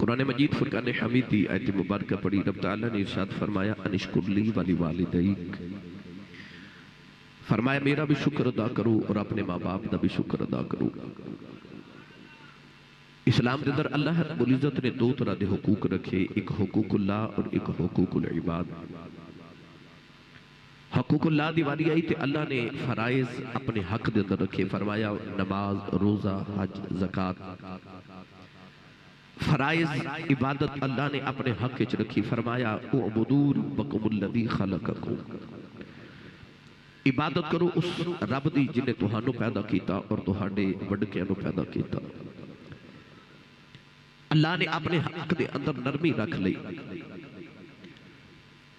قرآن مجید فرقان حمیدی آیت مبارکہ پڑھی، رب تعالیٰ نے ارشاد فرمایا انشکر لی ولی والدیک، فرمایا میرا بھی شکر ادا کرو اور اپنے ماں باپ کا بھی شکر ادا کرو۔ اسلام کے اندر اللہ رب العزت نے دو طرح دے حقوق رکھے، ایک حقوق اللہ اور ایک حقوق العباد۔ حقوق اللہ دی واری آئی تے اللہ نے فرائض اپنے حق دے اندر رکھے، فرمایا نماز، روزہ، حج، زکوٰۃ۔ فرائض عبادت اللہ نے اپنے حق وچ رکھی، فرمایا اعبدوا ربکم الذی خلقکم، عبادت کرو اس رب دی جن نے تہانوں پیدا کیتا اور تہاڈے وڈکیاں نوں پیدا کیتا۔ اللہ نے اپنے حق دے اندر نرمی رکھ لئی۔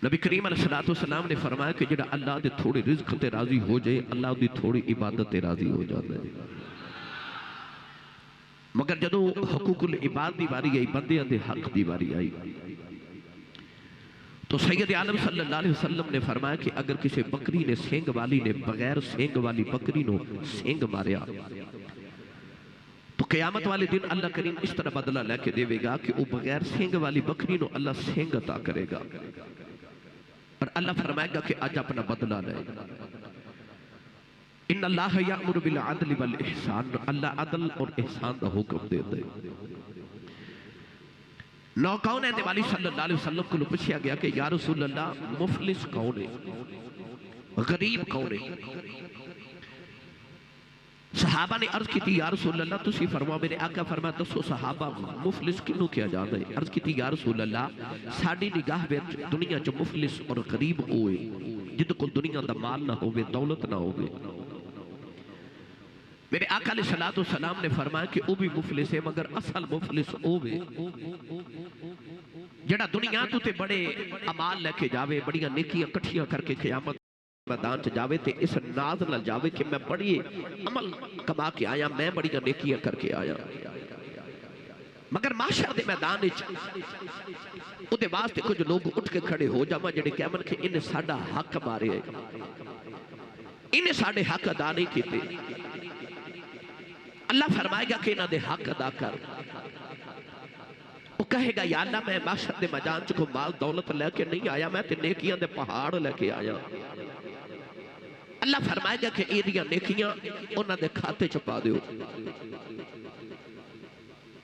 نبی کریم علیہ السلام نے فرمایا کہ جڑا اللہ دے تھوڑے رزق تے راضی ہو جائے، اللہ دی تھوڑی عبادت تے راضی ہو جاتا ہے۔ مگر جدو حقوق العباد دی باری آئی، بندے دے حق دی باری آئی، تو سید عالم صلی اللہ علیہ وسلم نے فرمایا کہ اگر کسی بکری نے سینگ والی نے بغیر سینگ والی بکری نو سینگ ماریا تو قیامت والے دن اللہ کریم اس طرح بدلہ لے کے دے گا کہ وہ بغیر سینگ والی بکری نو اللہ سینگ عطا کرے گا، اور اللہ فرمائے گا کہ آج اپنا بدلہ لے۔ ان اللہ یأمر بالعدل والاحسان، اللہ عدل اور احسان کا حکم دے دے۔ نوکاؤں نے والی صلی اللہ علیہ وسلم کو پوچھا گیا کہ یا رسول اللہ مفلس کون ہے، غریب کون ہے؟ صحابہ نے عرض کی تھی یا رسول اللہ تسی فرما، میرے آقا فرمایا دسو صحابہ مفلس کنوں کیا جانا ہے؟ عرض کی تھی یا رسول اللہ ساڑی نگاہ وچ دنیا چ مفلس اور غریب ہوئے جد کو دنیا دا مال نہ ہوئے، دولت نہ ہوئے۔ میرے آقا علیہ السلام نے فرمایا کہ وہ بھی مفلس ہے، مگر اصل مفلس ہوئے جڑا دنیا تو تے بڑے عمال لے کے جاوے، بڑیاں نیکیاں کٹھیاں کر کے قیامت میدان چ جاوے تے اس ناز نہ جاوے کہ میں بڑی عمل کما کے آیا، میں بڑیاں نیکیاں کر کے آیا، مگر معاشر دے میدان وچ او دے واسطے کچھ لوگ اٹھ کے کھڑے ہو جاواں جڑے کہمن کہ انہیں ساڈا حق مارے ہے، انہیں ساڈے حق ادا نہیں کیتے۔ اللہ فرمائے گا کہ انہاں دے حق ادا کر۔ وہ کہے گا یا اللہ میں معاشر دے میدان چ کو مال دولت لے کے نہیں آیا، میں تے نیکیاں دے پہاڑ لے کے آیا۔ اللہ فرمائے گا کہ ایدیاں نیکیاں انہاں دے کھاتے چھپا دیو،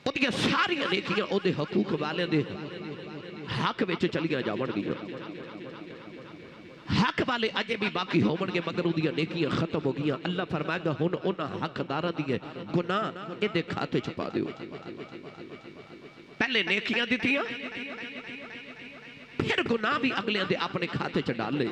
انہاں ساری نیکیاں او دے حقوق والے دے حق وچ چلیاں جاون گیاں، حق والے اجے بھی باقی ہون گے مگر انہاں نیکیاں ختم ہو گیاں۔ اللہ فرمائے گا ہن انہاں حق داراں دی گناہ اے دے کھاتے چھپا دیو، پہلے نیکیاں دیتیاں پھر گناہ بھی اگلے دے اپنے کھاتے چ ڈال لے۔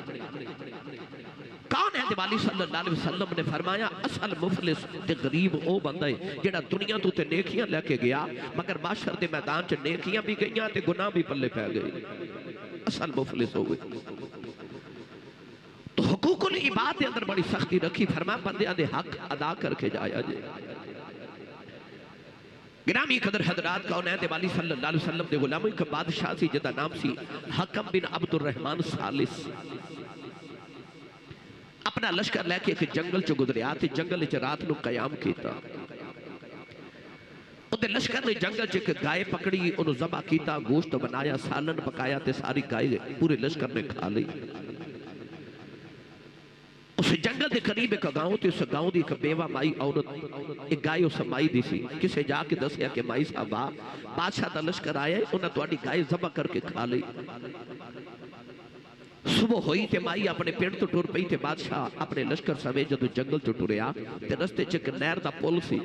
کون ہے دیوالی صلی اللہ علیہ وسلم نے فرمایا اصل مفلس تے غریب او بندہ ہے جڑا دنیا تو تے نیکیاں لے کے گیا مگر معاشر دے میدان چ نیکیاں بھی گئیاں تے گناہ بھی پلے پہ گئے، اصل مفلس ہوئے۔ تو حقوق العباد دے اندر بڑی سختی رکھی، فرمایا بندیاں دے حق ادا کر کے جایا جائے۔ گرامی قدر حضرات کون ہے دیوالی صلی اللہ علیہ وسلم دے غلاموں کا بادشاہ سی جدا نام سی حکم بن عبد الرحمن ثالث، اپنا لشکر لے کے ایک جنگل چو گزریا تے جنگل چ رات نو قیام کیتا۔ اُدھے لشکر نے جنگل چ ایک گائے پکڑی، انہوں ذبح کیتا، گوشت بنایا، سالن پکایا تے ساری گائے پورے لشکر نے کھا لی۔ اس جنگل دے قریب ایک گاؤں تے اس گاؤں دی ایک بیوہ مائی عورت ایک گائے اس مائی دی سی، کسے جا کے دسیا کہ مائی صاحبہ بادشاہ دا لشکر آیا ہے، انہاں تواڈی گائے ذبح کر کے کھا لی۔ صبح ہوئی تے مائی اپنے پیڑ تو ٹور پئی تے بادشاہ اپنے لشکر سوے جدو جنگل چو ٹوریا تے رستے چک نہر دا پل سی،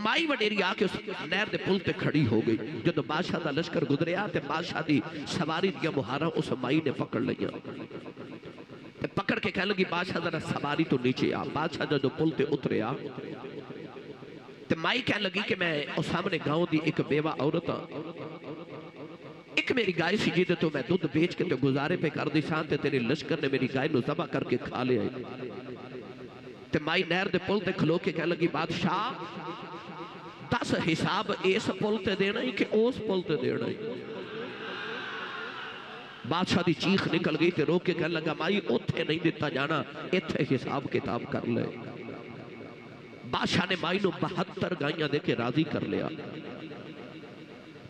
مائی وڈیری آ کے اس نہر دے پل تے کھڑی ہو گئی۔ جدو بادشاہ دا لشکر گزریا تے بادشاہ دی سواری دیا مہارا اس مائی نے پکڑ لیا، پکڑ کے کہہ لگی بادشاہ ذرا سواری تو نیچے آ۔ بادشاہ جدو پل تے اتریا تے مائی کہہ لگی کہ میں اس سامنے گاؤں دی ایک بیوہ عورت ایک میری گائے سی جیدے تو میں دودھ بیچ کے تے گزارے پہ کر دی سان تے تیرے لشکر نے میری گائے نو ذبح کر کے کھا لے آئی۔ تے مائی نہر دے پل تے کھلو کے کہہ لگی بادشاہ 10 حساب اس پل تے دینا ہی کہ اس پل تے دینا ہی۔ بادشاہ دی چیخ نکل گئی تے روک کے کہہ لگا مائی اتھے نہیں دیتا جانا، اتھے حساب کتاب کر لے۔ بادشاہ نے مائی نو 72 گائیاں دے کے راضی کر لیا۔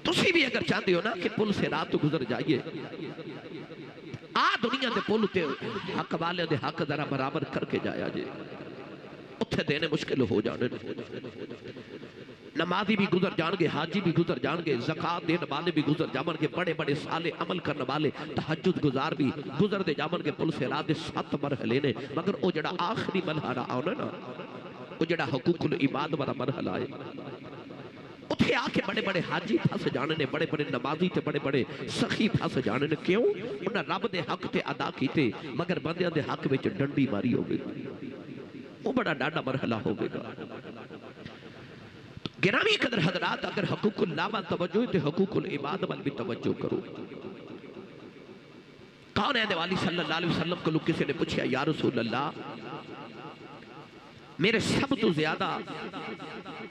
تسی بھی اگر چاہتے ہو نا کہ پل سے رات گزر جائیے دنیا دے پل تے حق والے دے حق ذرا برابر کر کے جایا جے اتھے دینے مشکل ہو جانے نمازی بھی گزر جان گے حاجی بھی گزر جان گے زکاة دینے والے بھی گزر جان گے بڑے بڑے صالح عمل کرنے والے تہجد گزار بھی گزر دے جان گے پل سے رات 7 مرحلے نے مگر او جڑا آخری مرحلہ آنا نا او جڑا حقوق العباد والا مرحلہ ہے اتھے آ کے بڑے بڑے حاجی پھس جانے نے بڑے بڑے نمازی تے بڑے بڑے سخی پھس جانے نے کیوں انہاں رب دے حق تے ادا کیتے مگر بندیاں دے حق وچ ڈنڈی ماری ہوگی وہ بڑا ڈاڈا مرحلہ ہوگے گا گرامی قدر حضرات اگر حقوق اللہ وال توجہ تے حقوق العباد وال بھی توجہ کرو کون ہے والی صلی اللہ علیہ وسلم کو لوگ کسی نے پوچھا یا رسول اللہ میرے سب تو زیادہ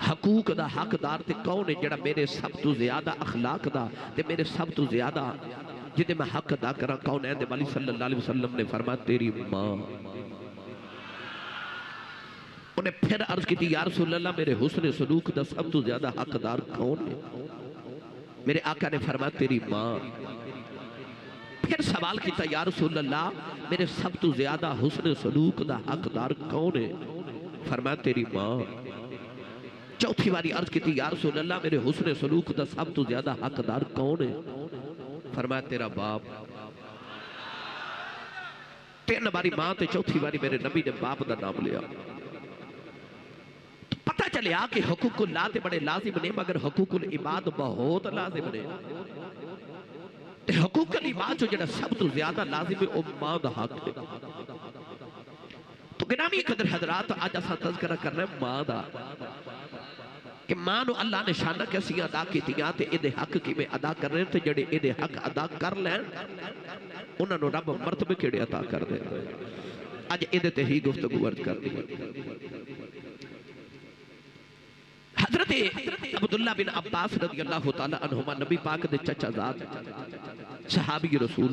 حقوق دا حقدار تے کون ہے جڑا میرے سب تو زیادہ اخلاق دا تے میرے سب تو زیادہ جدے میں حق ادا کرا کون ہے والی صلی اللہ علیہ وسلم نے فرمایا تیری ماں انہیں پھر عرض کی تھی یا رسول اللہ میرے حسن سلوک دا سب تو زیادہ حقدار کون ہے میرے آقا نے فرمایا تیری ماں پھر سوال کیتا یا رسول اللہ میرے سب تو زیادہ حسن سلوک دا حقدار کون ہے فرمایا تیری ماں چوتھی باری عرض کی تھی یا رسول اللہ میرے حسن سلوک دا سب تو زیادہ حقدار کون ہے فرمایا تیرا باپ 3 باری ماں تے چوتھی باری میرے نبی نے باپ دا نام لیا پتہ چلے کہ حقوق اللہ تے بڑے لازم نے مگر حقوق العباد بہت لازم نے حقوق العباد جو جڑا سب تو زیادہ لازم ہے ماں دا حق ہے تو گرامی قدر حضرات آج ایسا تذکرہ کرنا ہے ماں دا کہ ماں نو اللہ نے شانہ کیسی ادا کی تیاں تے ایدے حق کی میں ادا کر رہے تھے جڑے ایدے حق ادا کر لیں انہوں نے رب مرتبہ کیڑے عطا کر دے آج ایدے تے ہی گفتگو ورد کر دی حضرت عبداللہ بن عباس رضی اللہ تعالیٰ عنہما نبی پاک دے چچا زاد صحابی رسول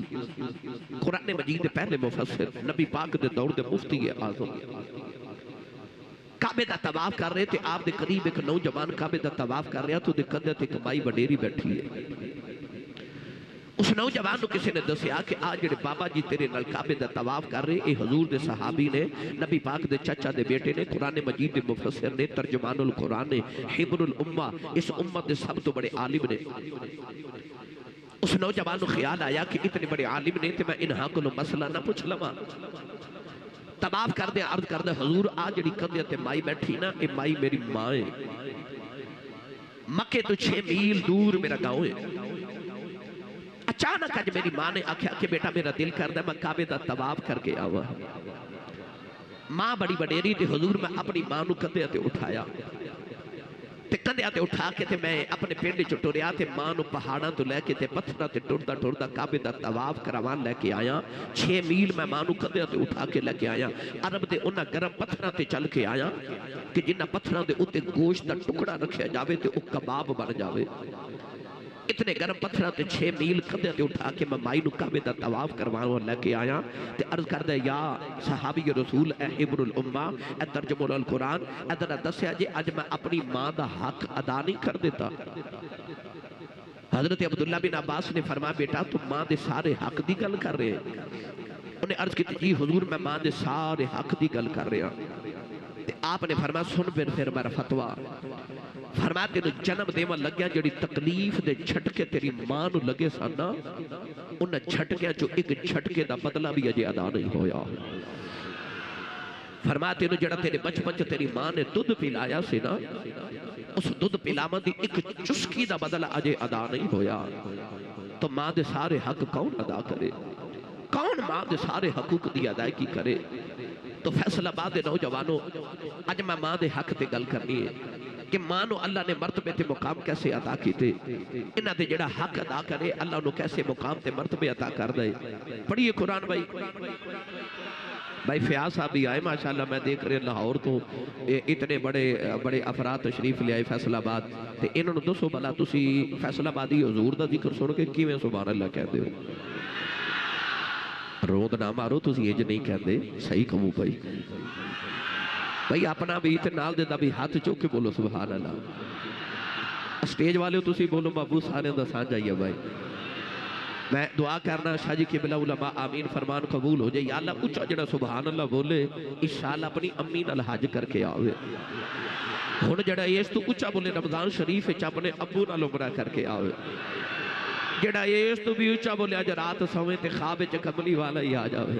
قرآن مجید دے پہلے مفسر نبی پاک دے دور دے مفتی اعظم کعبے دا طواف کر رہے تھے آپ دے قریب ایک نوجوان کعبے دا طواف کر رہا تو دے کندھے تے ایک مائی وڈیری بیٹھی ہے اس نوجوان کو کسی نے دسیا کہ آج جڑے بابا جی تیرے نال کعبے دا طواف کر رہے اے حضور دے صحابی نے نبی پاک دے چچا دے بیٹے نے قرآن مجید دے مفسر نے ترجمان القرآن نے حبر الامہ اس امت دے سب تو بڑے عالم نے اس نوجوان کو خیال آیا کہ اتنے بڑے عالم نے تے میں انہاں کو مسئلہ نہ پوچھ لما طواف کر دے عرض کر دے حضور آج جڑی کندھے تے مائی بیٹھی نا اے مائی میری ماں ہے مکے تو 6 میل دور میرا گاؤں ہے اچانک آج میری ماں نے آکھیا کہ بیٹا میرا دل کر دے میں کعبے دا طواف کر کے آوا ماں بڑی بڑیری تے حضور میں اپنی ماں نو کندھے تے اٹھایا تے کندھے تے اٹھا کے تے میں اپنے پنڈ چ ٹریا تے ماں نو پہاڑاں تو لے کے تے پتھراں تے ٹردا کعبے دا طواف کروان لے کے آیا 6 میل میں ماں نو کندھے تے اٹھا کے لے کے آیا عرب دے انہاں گرم پتھراں تے چل کے آیا کہ جنہاں پتھراں دے اوتے گوشت دا ٹکڑا رکھیا جاوے تے او کباب بن جاوے اتنے گرم پتھرہ تے 6 میل کندھے تے اٹھا کے میں مائی نو کعبے دا طواف کرواؤں لے کے آیا تے عرض کر دے یا صحابی رسول اے حبر الامہ اے ترجمہ القرآن اے ذرا دسیا جی اج میں اپنی ماں دا حق ادا نہیں کر دیتا حضرت عبداللہ بن عباس نے فرمایا بیٹا تم ماں دے سارے حق دی گل کر رہے ہیں انہیں عرض کی جی حضور میں ماں دے سارے حق دی گل کر رہا تے آپ نے فرمایا سن پھر میرا فتوہ فرمایا تینو جنم دیوان لگیا جڑی تکلیف دے چھٹکے تیری ماں نو لگے سانا انہا چھٹکے جو ایک چھٹکے دا بدلہ بھی اجے ادا نہیں ہویا فرمایا تینو جڑا تیرے بچپن تیری ماں نے دودھ پلایا سے نا اس دودھ پلاما دی ایک چسکی دا بدلہ اجے ادا نہیں ہویا تو ماں دے سارے حق کون ادا کرے کون ماں دے سارے حقوق دی ادائیگی کرے تو فیصلہ باد نوجوانوں اج میں ماں دے حق تے گل کرنی ہے کہ ماں نو اللہ نے مرتبے تے مقام کیسے عطا کیتے انہاں تے جڑا حق ادا کرے اللہ نو کیسے مقام تے مرتبے عطا کر دے پڑھیے قرآن بھائی فیاض صاحب بھی آئے ماشاءاللہ میں دیکھ رہے لاہور تو اتنے بڑے افراد تشریف لے آئے فیصل آباد تے انہوں نے دسو بلا تسی فیصل آبادی حضور دا ذکر سن کے کیویں سبحان اللہ کہتے ہو روند نہ مارو تسی اج نہیں کہتے صحیح کہوں بھائی اپنا بھی تے نال دے دا بھی ہاتھ چوک کے بولو سبحان اللہ اسٹیج والے تسی بولو محبوب سارے دا سان جائیے بھائی میں دعا کرنا شاہ جی قبلہ علماء آمین فرمان قبول ہو جائے یا اللہ اچھا جڑا سبحان اللہ بولے انشاءاللہ اپنی امین الحج کر کے آوے ہون جڑا ایس تو اچھا بولے رمضان شریف اچھا اپنے ابو نال عمرہ کر کے آوے جڑا ایس تو بھی اچھا بولے آج رات سویں تے خواب چ کملی والا ہی آ جاوے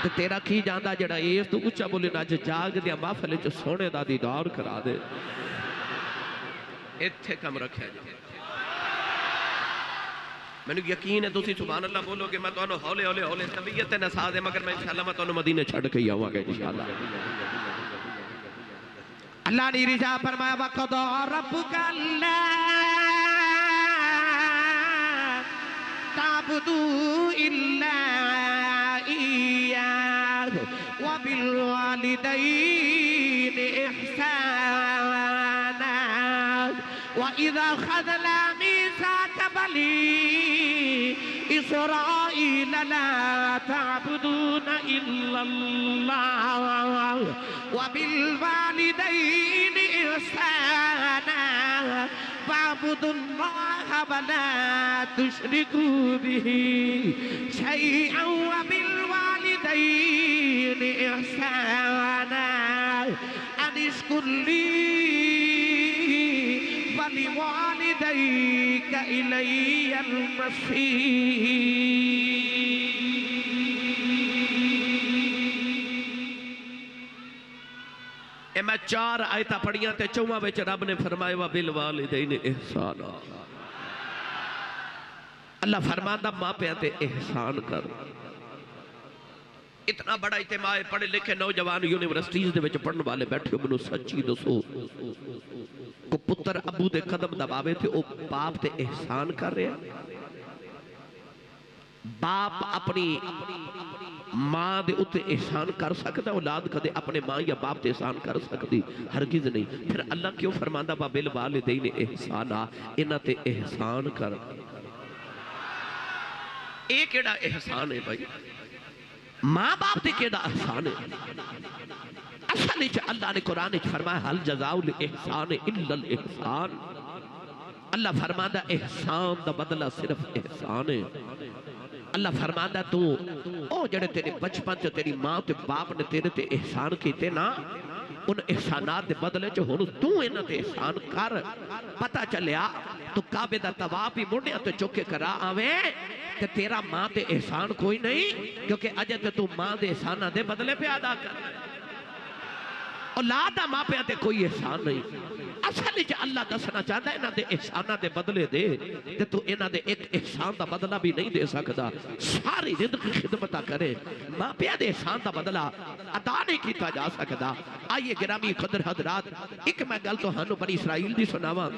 تے تیرا کی جاندہ جڑا ایس تو اچھا بولے نا جاگ دیا محفل چ سونے دا دیدار کرا دے اتھے کم رکھے جائے میں نے یقین ہے تسی سبحان اللہ بولو کہ میں تو انہوں ہولے ہولے ہولے طبیعت نساز ہے مگر میں انشاءاللہ میں تو انہوں مدینہ چھڑ کے ہی آؤں گا انشاءاللہ اللہ نے رجا فرمایا وَقَضَى رَبُّكَ أَلَّا تَعْبُدُوا إِلَّا إِيَّاهُ وَبِالْوَالِدَيْنِ إِحْسَانًا وَإِذَا أَخَذْنَا مِيثَاقَ بَنِي إِسْرَائِيلَ لَا تَعْبُدُونَ إِلَّا اللَّهَ وَبِالْوَالِدَيْنِ إِحْسَانًا وَاعْبُدُوا اللَّهَ وَلَا تُشْرِكُوا بِهِ شَيْئًا وَبِالْوَالِدَيْنِ إِحْسَانًا أَنِ اشْكُرْ لِي وَلِوَالِدَيْكَ إِلَيَّ الْمَصِيرُ اے میں 4 آیتہ پڑھیاں تے 4 وچ رب نے فرمایا وَبِالْوَالِدَيْنِ احسانا اللہ فرماندہ ماں پہ تے احسان کر اتنا بڑا اجتماع پڑھے لکھے نوجوان یونیورسٹیز دے وچ پڑھن والے بیٹھے منو سچی دسو کو پتر ابو دے قدم دباوے تھے او باپ تے احسان کر رہے ہیں باپ اپنی ماں دے اتے احسان کر سکتا اولاد کدے اپنے ماں یا باپ تے احسان کر سکتی ہرگز نہیں پھر اللہ کیوں فرماندہ وَبِالْوَالِدَيْنِ احسانا انہاں تے احسان کر ایک ایڈا احسان ہے بھائی ماں باپ تے کیڑا احسان ہے اصل اللہ نے قرآن فرمایا حل جزاء الاحسان الا الاحسان اللہ فرماندہ احسان دا بدلہ صرف احسان ہے اللہ فرماندہ تو او جڑے تیرے بچپن چ تیری ماں تے باپ نے تیرے تے احسان کیتے نا ان احسانات دے بدلے چ ہن تو انہاں تے احسان کر پتہ چلیا تو کعبے دا طواف بھی منڈیاں تے چک کے کرا آویں تے تیرا ماں تے احسان کوئی نہیں کیونکہ اجے تے تو ماں دے احساناں دے بدلے پہ ادا کر اولاد دا ماں پہ تے کوئی احسان نہیں اصل جا اللہ دسنا چاہتا ہے انہاں دے احسانہ دے بدلے دے تے تو انہاں دے ایک احسان دا بدلہ بھی نہیں دے سکتا ساری رزق خدمتہ کرے ماں پہ دے احسان دا بدلہ ادا نہیں کیتا جا سکتا آئیے گرامی قدر حضرات ایک میں گل تو ہنو بنی اسرائیل دی سناواں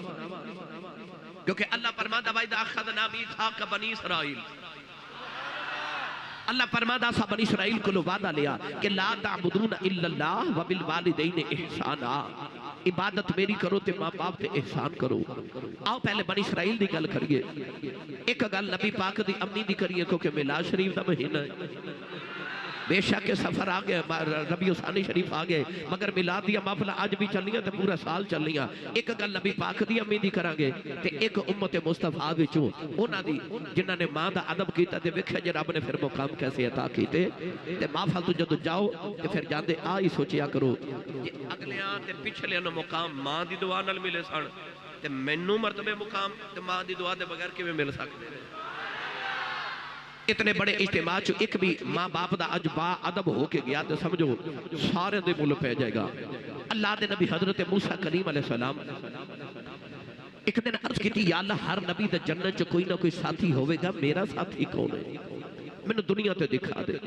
کیونکہ اللہ فرماتا وَإِذَا أَخَذْنَا مِيثَاقَ بَنِي اسرائیل اللہ فرماتا سا بنی اسرائیل کو وعدہ لیا کہ لا تعبدون الا اللہ وبالوالدین احسانا عبادت میری کرو تے ماں باپ تے احسان کرو آؤ پہلے بنی اسرائیل دی گل کریے ایک گل نبی پاک دی امی دی کریے کیونکہ میلاد شریف دا مہینہ ہے بے شک سفر آگئے ربیع ثانی شریف آگئے مگر میلاد دیا محفل آج بھی چلنیاں تے پورا سال چلنیاں ایک گل نبی پاک دی امی دی کرانگے تے ایک امت مصطفیٰ وچوں انہاں دی جنہاں نے ماں دا ادب کیتا تے ویکھیا جے رب نے پھر مقام کیسے عطا کیتے تے محفل تو جدو جاؤ تے پھر جاندے آئی سوچیا کرو جے اگلیاں تے پچھلیاں نو مقام ماں دی دعا نال ملے سن تے مینوں مرتبے مقام تے ماں دی دعا دے بغیر کیویں مل سکدے اتنے بڑے اجتماع چو ایک بھی ماں باپ دا اج با ادب ہو کے گیا تو سمجھو سارے دے مل پہ جائے گا اللہ دے نبی حضرت موسیٰ کریم علیہ السلام ایک دن عرض کی تھی یا اللہ ہر نبی دا جنت چو کوئی نہ کوئی ساتھی ہوئے گا میرا ساتھی کون ہے میں نے دنیا تے دکھا دے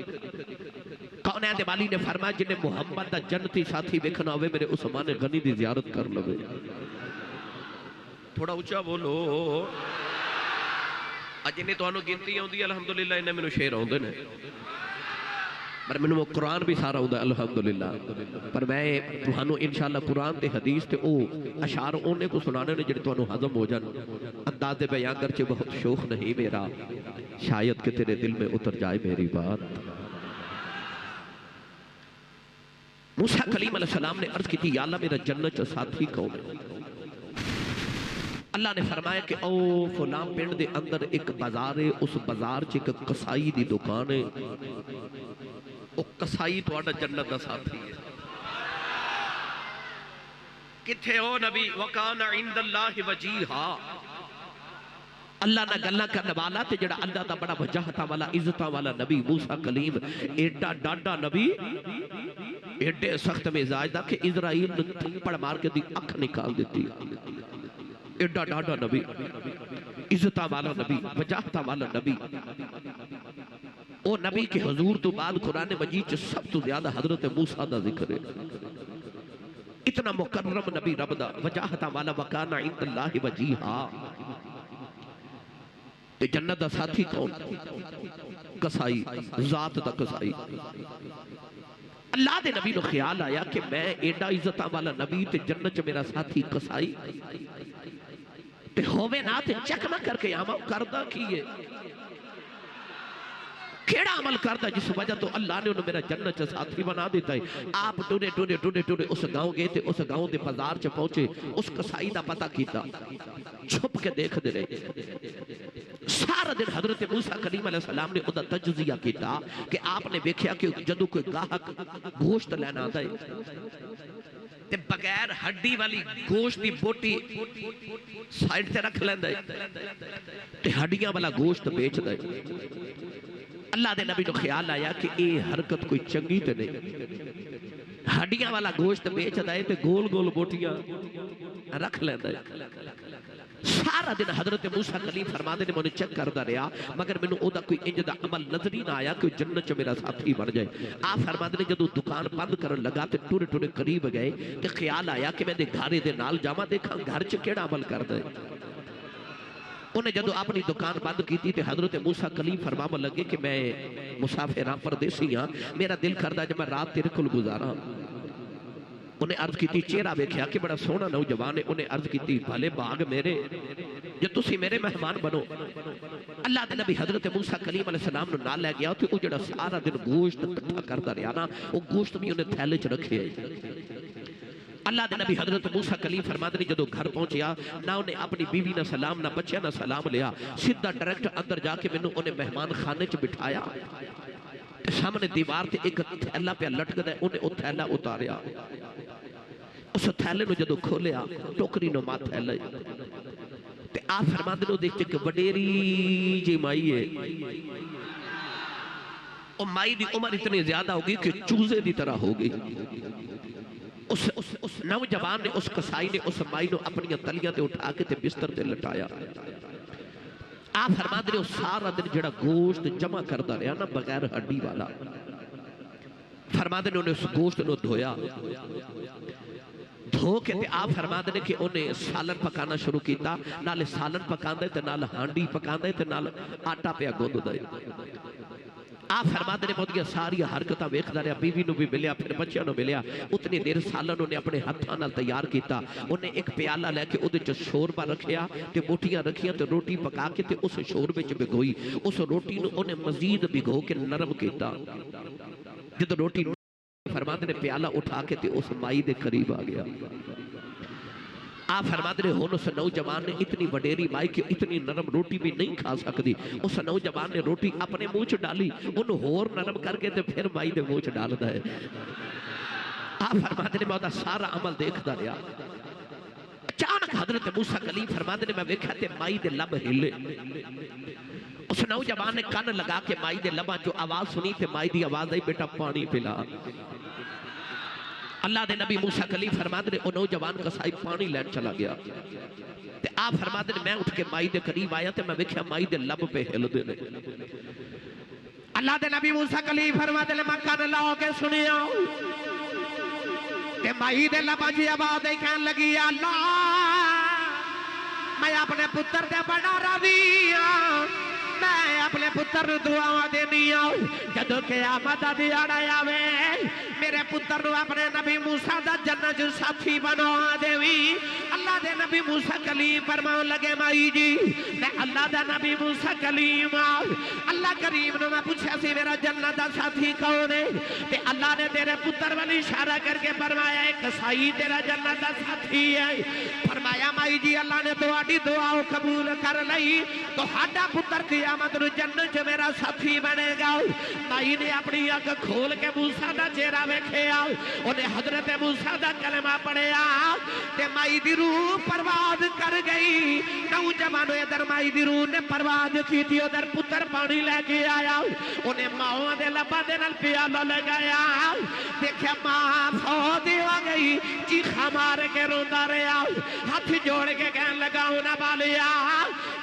کونین والی نے فرمایا جنہیں محمد دا جنتی ساتھی بکھنا ہوئے میرے عثمان غنی دی زیارت کر لوے تھوڑا اچھا بولو جنہیں تو انہوں گنتی ہوں دی الحمدللہ انہیں میں نے شیر ہوں دے پر میں نے وہ قرآن بھی سارا ہوں دا الحمدللہ پر میں تمہانوں انشاءاللہ قرآن تے حدیث تے او اشعار اونے کو سنانے نے جنہیں تو انہوں حضم ہو جان انداز بیان گرچہ بہت شوخ نہیں میرا شاید کہ تیرے دل میں اتر جائے میری بات موسیٰ کلیم علیہ السلام نے عرض کی تھی یا اللہ میرا جنت جو ساتھی کون ہے اللہ نے فرمایا کہ او فلاں پنڈ دے اندر ایک بازار ہے، اس بازار چ ایک کسائی دی دکان ہے، او کسائی تہاڈا جنت دا ساتھی ہے۔ کتھے ہو نبی؟ وَقَانَ عِنْدَ اللَّهِ وَجِيهًا، اللہ نہ گلہ کرنے والا تے جڑا اللہ دا بڑا وجاہتا والا عزتہ والا نبی موسیٰ کلیم، ایڈا ڈاڈا نبی، ایڈے سخت مزاج دا کہ اسرائیل نے تھپڑ مار کے دی اکھ نکال دیتی، ایڈا ڈاڈا نبی، عزتہ والا نبی، وجاہتا والا نبی۔ او نبی کے حضور تو بعد قرآن مجید سب تو زیادہ حضرت موسیٰ دا ذکر ہے، اتنا مکرم نبی رب دا، وجاہتا والا، وَقَانَ عِنْدَ اللَّهِ وَجِيهًا۔ تے جنت دا ساتھی کون؟ کسائی، ذات دا کسائی۔ اللہ دے نبی نو خیال آیا کہ میں ایڈا عزتہ والا نبی تے جنت چ میرا ساتھی کسائی تے ہووے نا تے چیک نہ کر کے آما کردہ کیے، کیڑا عمل کرتا جس وجہ تو اللہ نے انہوں میرا جنت ساتھی بنا دیتا ہے۔ آپ ٹوڑے اس گاؤں گئے تھے، اس گاؤں دے بازار چ پہنچے، اس کسائی دا پتہ کیتا، چھپ کے دیکھ دے رہے۔ سارا دن حضرت موسیٰ کلیم علیہ السلام نے ادھا تجزیہ کیتا کہ آپ نے دیکھیا کہ جدو کوئی گاہک گوشت لینا آتا ہے تے بغیر ہڈی والی گوشت دی بوٹی سائیڈ تے رکھ لیندہ ہے تے ہڈیاں والا گوشت بیچ دے۔ اللہ دے نبی نو خیال آیا کہ اے حرکت کوئی چنگی تے نہیں، ہڈیاں والا گوشت بیچ دے تے گول گول بوٹیاں رکھ لیندہ ہے۔ سارا دن حضرت موسیٰ کلیم فرماتے نے مجھے چیک کردہ رہا مگر میں نے اوہ کوئی انجدہ عمل نظر ہی نہ آیا کہ جنت چ میرا ساتھی بن جائے۔ آپ فرماتے نے جدو دکان بند کرن لگا تے ٹوڑے قریب گئے کہ خیال آیا کہ میں دے گھارے دے نال جاما دیکھا گھر چ کیڑا عمل کر دے۔ انہیں جدو اپنی دکان بند کی تھی تے حضرت موسیٰ کلیم فرمانے لگے کہ میں مسافران پردیسی ہاں، میرا دل کردہ جب میں رات تیرے کل گزارا۔ انہیں عرض کی تھی چہرہ بیکھیا کہ بڑا سونا نوجوان ہے، انہیں عرض کی تھی بھلے باغ میرے جو تسی میرے مہمان بنو۔ اللہ دے نبی حضرت موسیٰ کلیم علیہ السلام نے نہ لے گیا تھی، وہ جڑا سارا دن گوشت کٹھا کردہ رہا نا، وہ گوشت بھی انہیں تھیلے چ رکھے ہے۔ اللہ دے نبی حضرت موسیٰ کلیم فرماتے ہیں جدو گھر پہنچیا نہ انہیں اپنی بیوی نہ سلام نہ بچے نہ سلام لیا، سیدھا ڈائریکٹ اندر جا کے میں انہیں مہمان خانے چ بٹھایا، سامنے دیوار تے ایک تھیلا پہ لٹک دے، انہیں وہ تھیلا اتاریا، اس تھیلے نو جدو کھولیا ٹوکری نو ماں تھیلے تے آپ فرماتے نو دیکھتے کہ وڈیری جی مائی ہے، اور مائی دی عمر اتنی زیادہ ہوگی کہ چوزے دی طرح ہوگی۔ اس نوجوان نے، اس کسائی نے اس مائی نو اپنی تلیاں تے اٹھا کے تے بستر تے لٹایا۔ آپ فرماتے نے سارا دن جڑا گوشت جمع کردہ رہا نا بغیر ہڈی والا، فرماتے نے انہیں اس گوشت نو دھویا، دھو کے تے آپ فرماتے نے کہ انہیں سالن پکانا شروع کیتا، نالے سالن پکان دے تے نال ہانڈی پکان دے تے نال آٹا پیا گوند دے۔ آپ فرماتے نے بہت گیا ساری حرکتہ ویکھ دا رہا، بیوی نو بھی ملیا پھر بچیاں نو ملیا، اتنی دیر سالن انہیں اپنے ہتھاں نال تیار کیتا، انہیں ایک پیالہ لے کے ادھے چ شوربہ رکھیا تے بوٹیاں رکھیاں تے روٹی پکا کے تے اس شوربے چ بگوئی، اس روٹی نو انہیں مزید بگو کے نرم کیتا، جدو روٹی فرماتے نے پیالہ اٹھا کے تے اس مائی دے قریب آ گیا۔ آپ فرماتے نے ہون اس نوجوان نے اتنی وڈیری مائی کہ اتنی نرم روٹی بھی نہیں کھا سکتی، اس نوجوان نے روٹی اپنے منہ چ ڈالی، انہوں ہور نرم کر کے تے پھر مائی دے منہ چ ڈال دے۔ آپ فرماتے نے میں دا سارا عمل دیکھ دا رہا، اچانک حضرت موسیٰ کلیم فرماتے نے میں ویکھا تے مائی دے لب ہلے، اس نوجوان نے کان لگا کے مائی دے لباں جو آواز سنی تے مائی دی آواز آئی بیٹا پانی پلا۔ اللہ دے نبی موسیٰ کلیم فرماتے نے او نوجوان کسائی پانی لین چلا گیا تے آپ فرماتے نے میں اٹھ کے مائی دے قریب آیا تے میں ویکھیا مائی دے لب پہ ہل دے نے۔ اللہ دے نبی موسیٰ کلیم فرماتے نے میں کان لاؤ کے سنیا تے مائی دے لب جی آواز کہن لگی اللہ میں اپنے پتر دے بڑا راضی ہاں، میں اپنے پتر دعا دینی آؤں جدو قیامت دی آڑا آوے میرے پتر نو اپنے نبی موسیٰ دا جنت ساتھی بنا دیوی۔ اللہ دے نبی موسیٰ کلیم فرماؤں لگے مائی جی میں اللہ دا نبی موسیٰ کلیم اللہ کریم نے میں پوچھا سی میرا جنت دا ساتھی کون ہے تے اللہ نے تیرے پتر والی اشارہ کر کے فرمایا ایک سائی تیرا جنت دا ساتھی ہے فرمایا مائی جی اللہ نے تواڈی دعا قبول کر لئی تو ہاڈا پتر قیامت نو جنت چ میرا ساتھی بنے گا مائی نے اپنی اکھ کھول کے موسیٰ دا چہرہ ویکھیا انہیں حضرت موسیٰ دا کلمہ پڑھیا تے مائی دی روح پرواز کر گئی نوجوانوں ادھر مائی دی روح نے پرواز کی تھی ادھر پتر پانی لے کے آیا انہیں ماں دے لبا دے نال پیالہ لگایا دیکھے ماں فوت ہو گئی چیخا مار کے روندا رہا ہاتھ جوڑ کے کہن لگا ہونا بالیا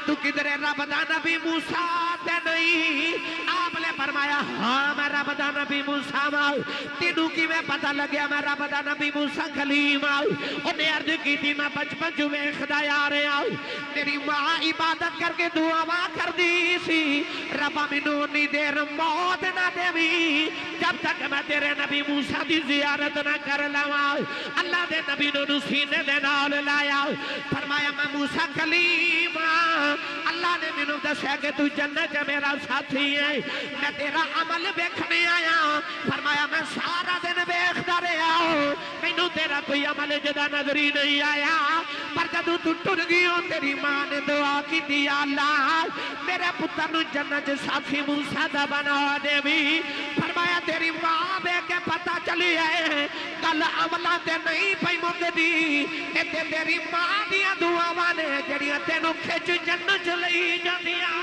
تو کدھر رب دا نبی موسیٰ تے نہیں آپ نے فرمایا ہاں میں رب دا نبی موسیٰ ماں تینوں کی میں پتہ لگیا میں رب دا نبی موسیٰ کلیم انہیں عرض کی تھی میں بچپن جو میں خدایا رہے تیری ماں عبادت کر کے دعا کر دی سی ربا منوں نہیں دیر موت نہ دے بھی جب تک میں تیرے نبی موسیٰ دی زیارت نہ کر لوا اللہ دے نبی نو سینے دے نال لایا فرمایا میں موسیٰ کلیم اللہ نے منوں دسیا کہ تو جنت میرا ساتھی ہے میں تیرا عمل بیکھنے آیا فرمایا میں سارا دن بیکھدا رہا مینوں تیرا کوئی عمل جدا نظری نہیں آیا پر جدوں تو ٹر گئی ہو تیری ماں نے دعا کی دی اللہ میرے پتر نو جنت ساتھی موسیٰ دا بنا دے بھی فرمایا تیری ماں بے کے پتہ چلی ہے کل عملہ تے نہیں پئی مندی تے تیری ماں دیا دعا وانے جڑیاں تینوں کھچ جنت لئی جاندیاں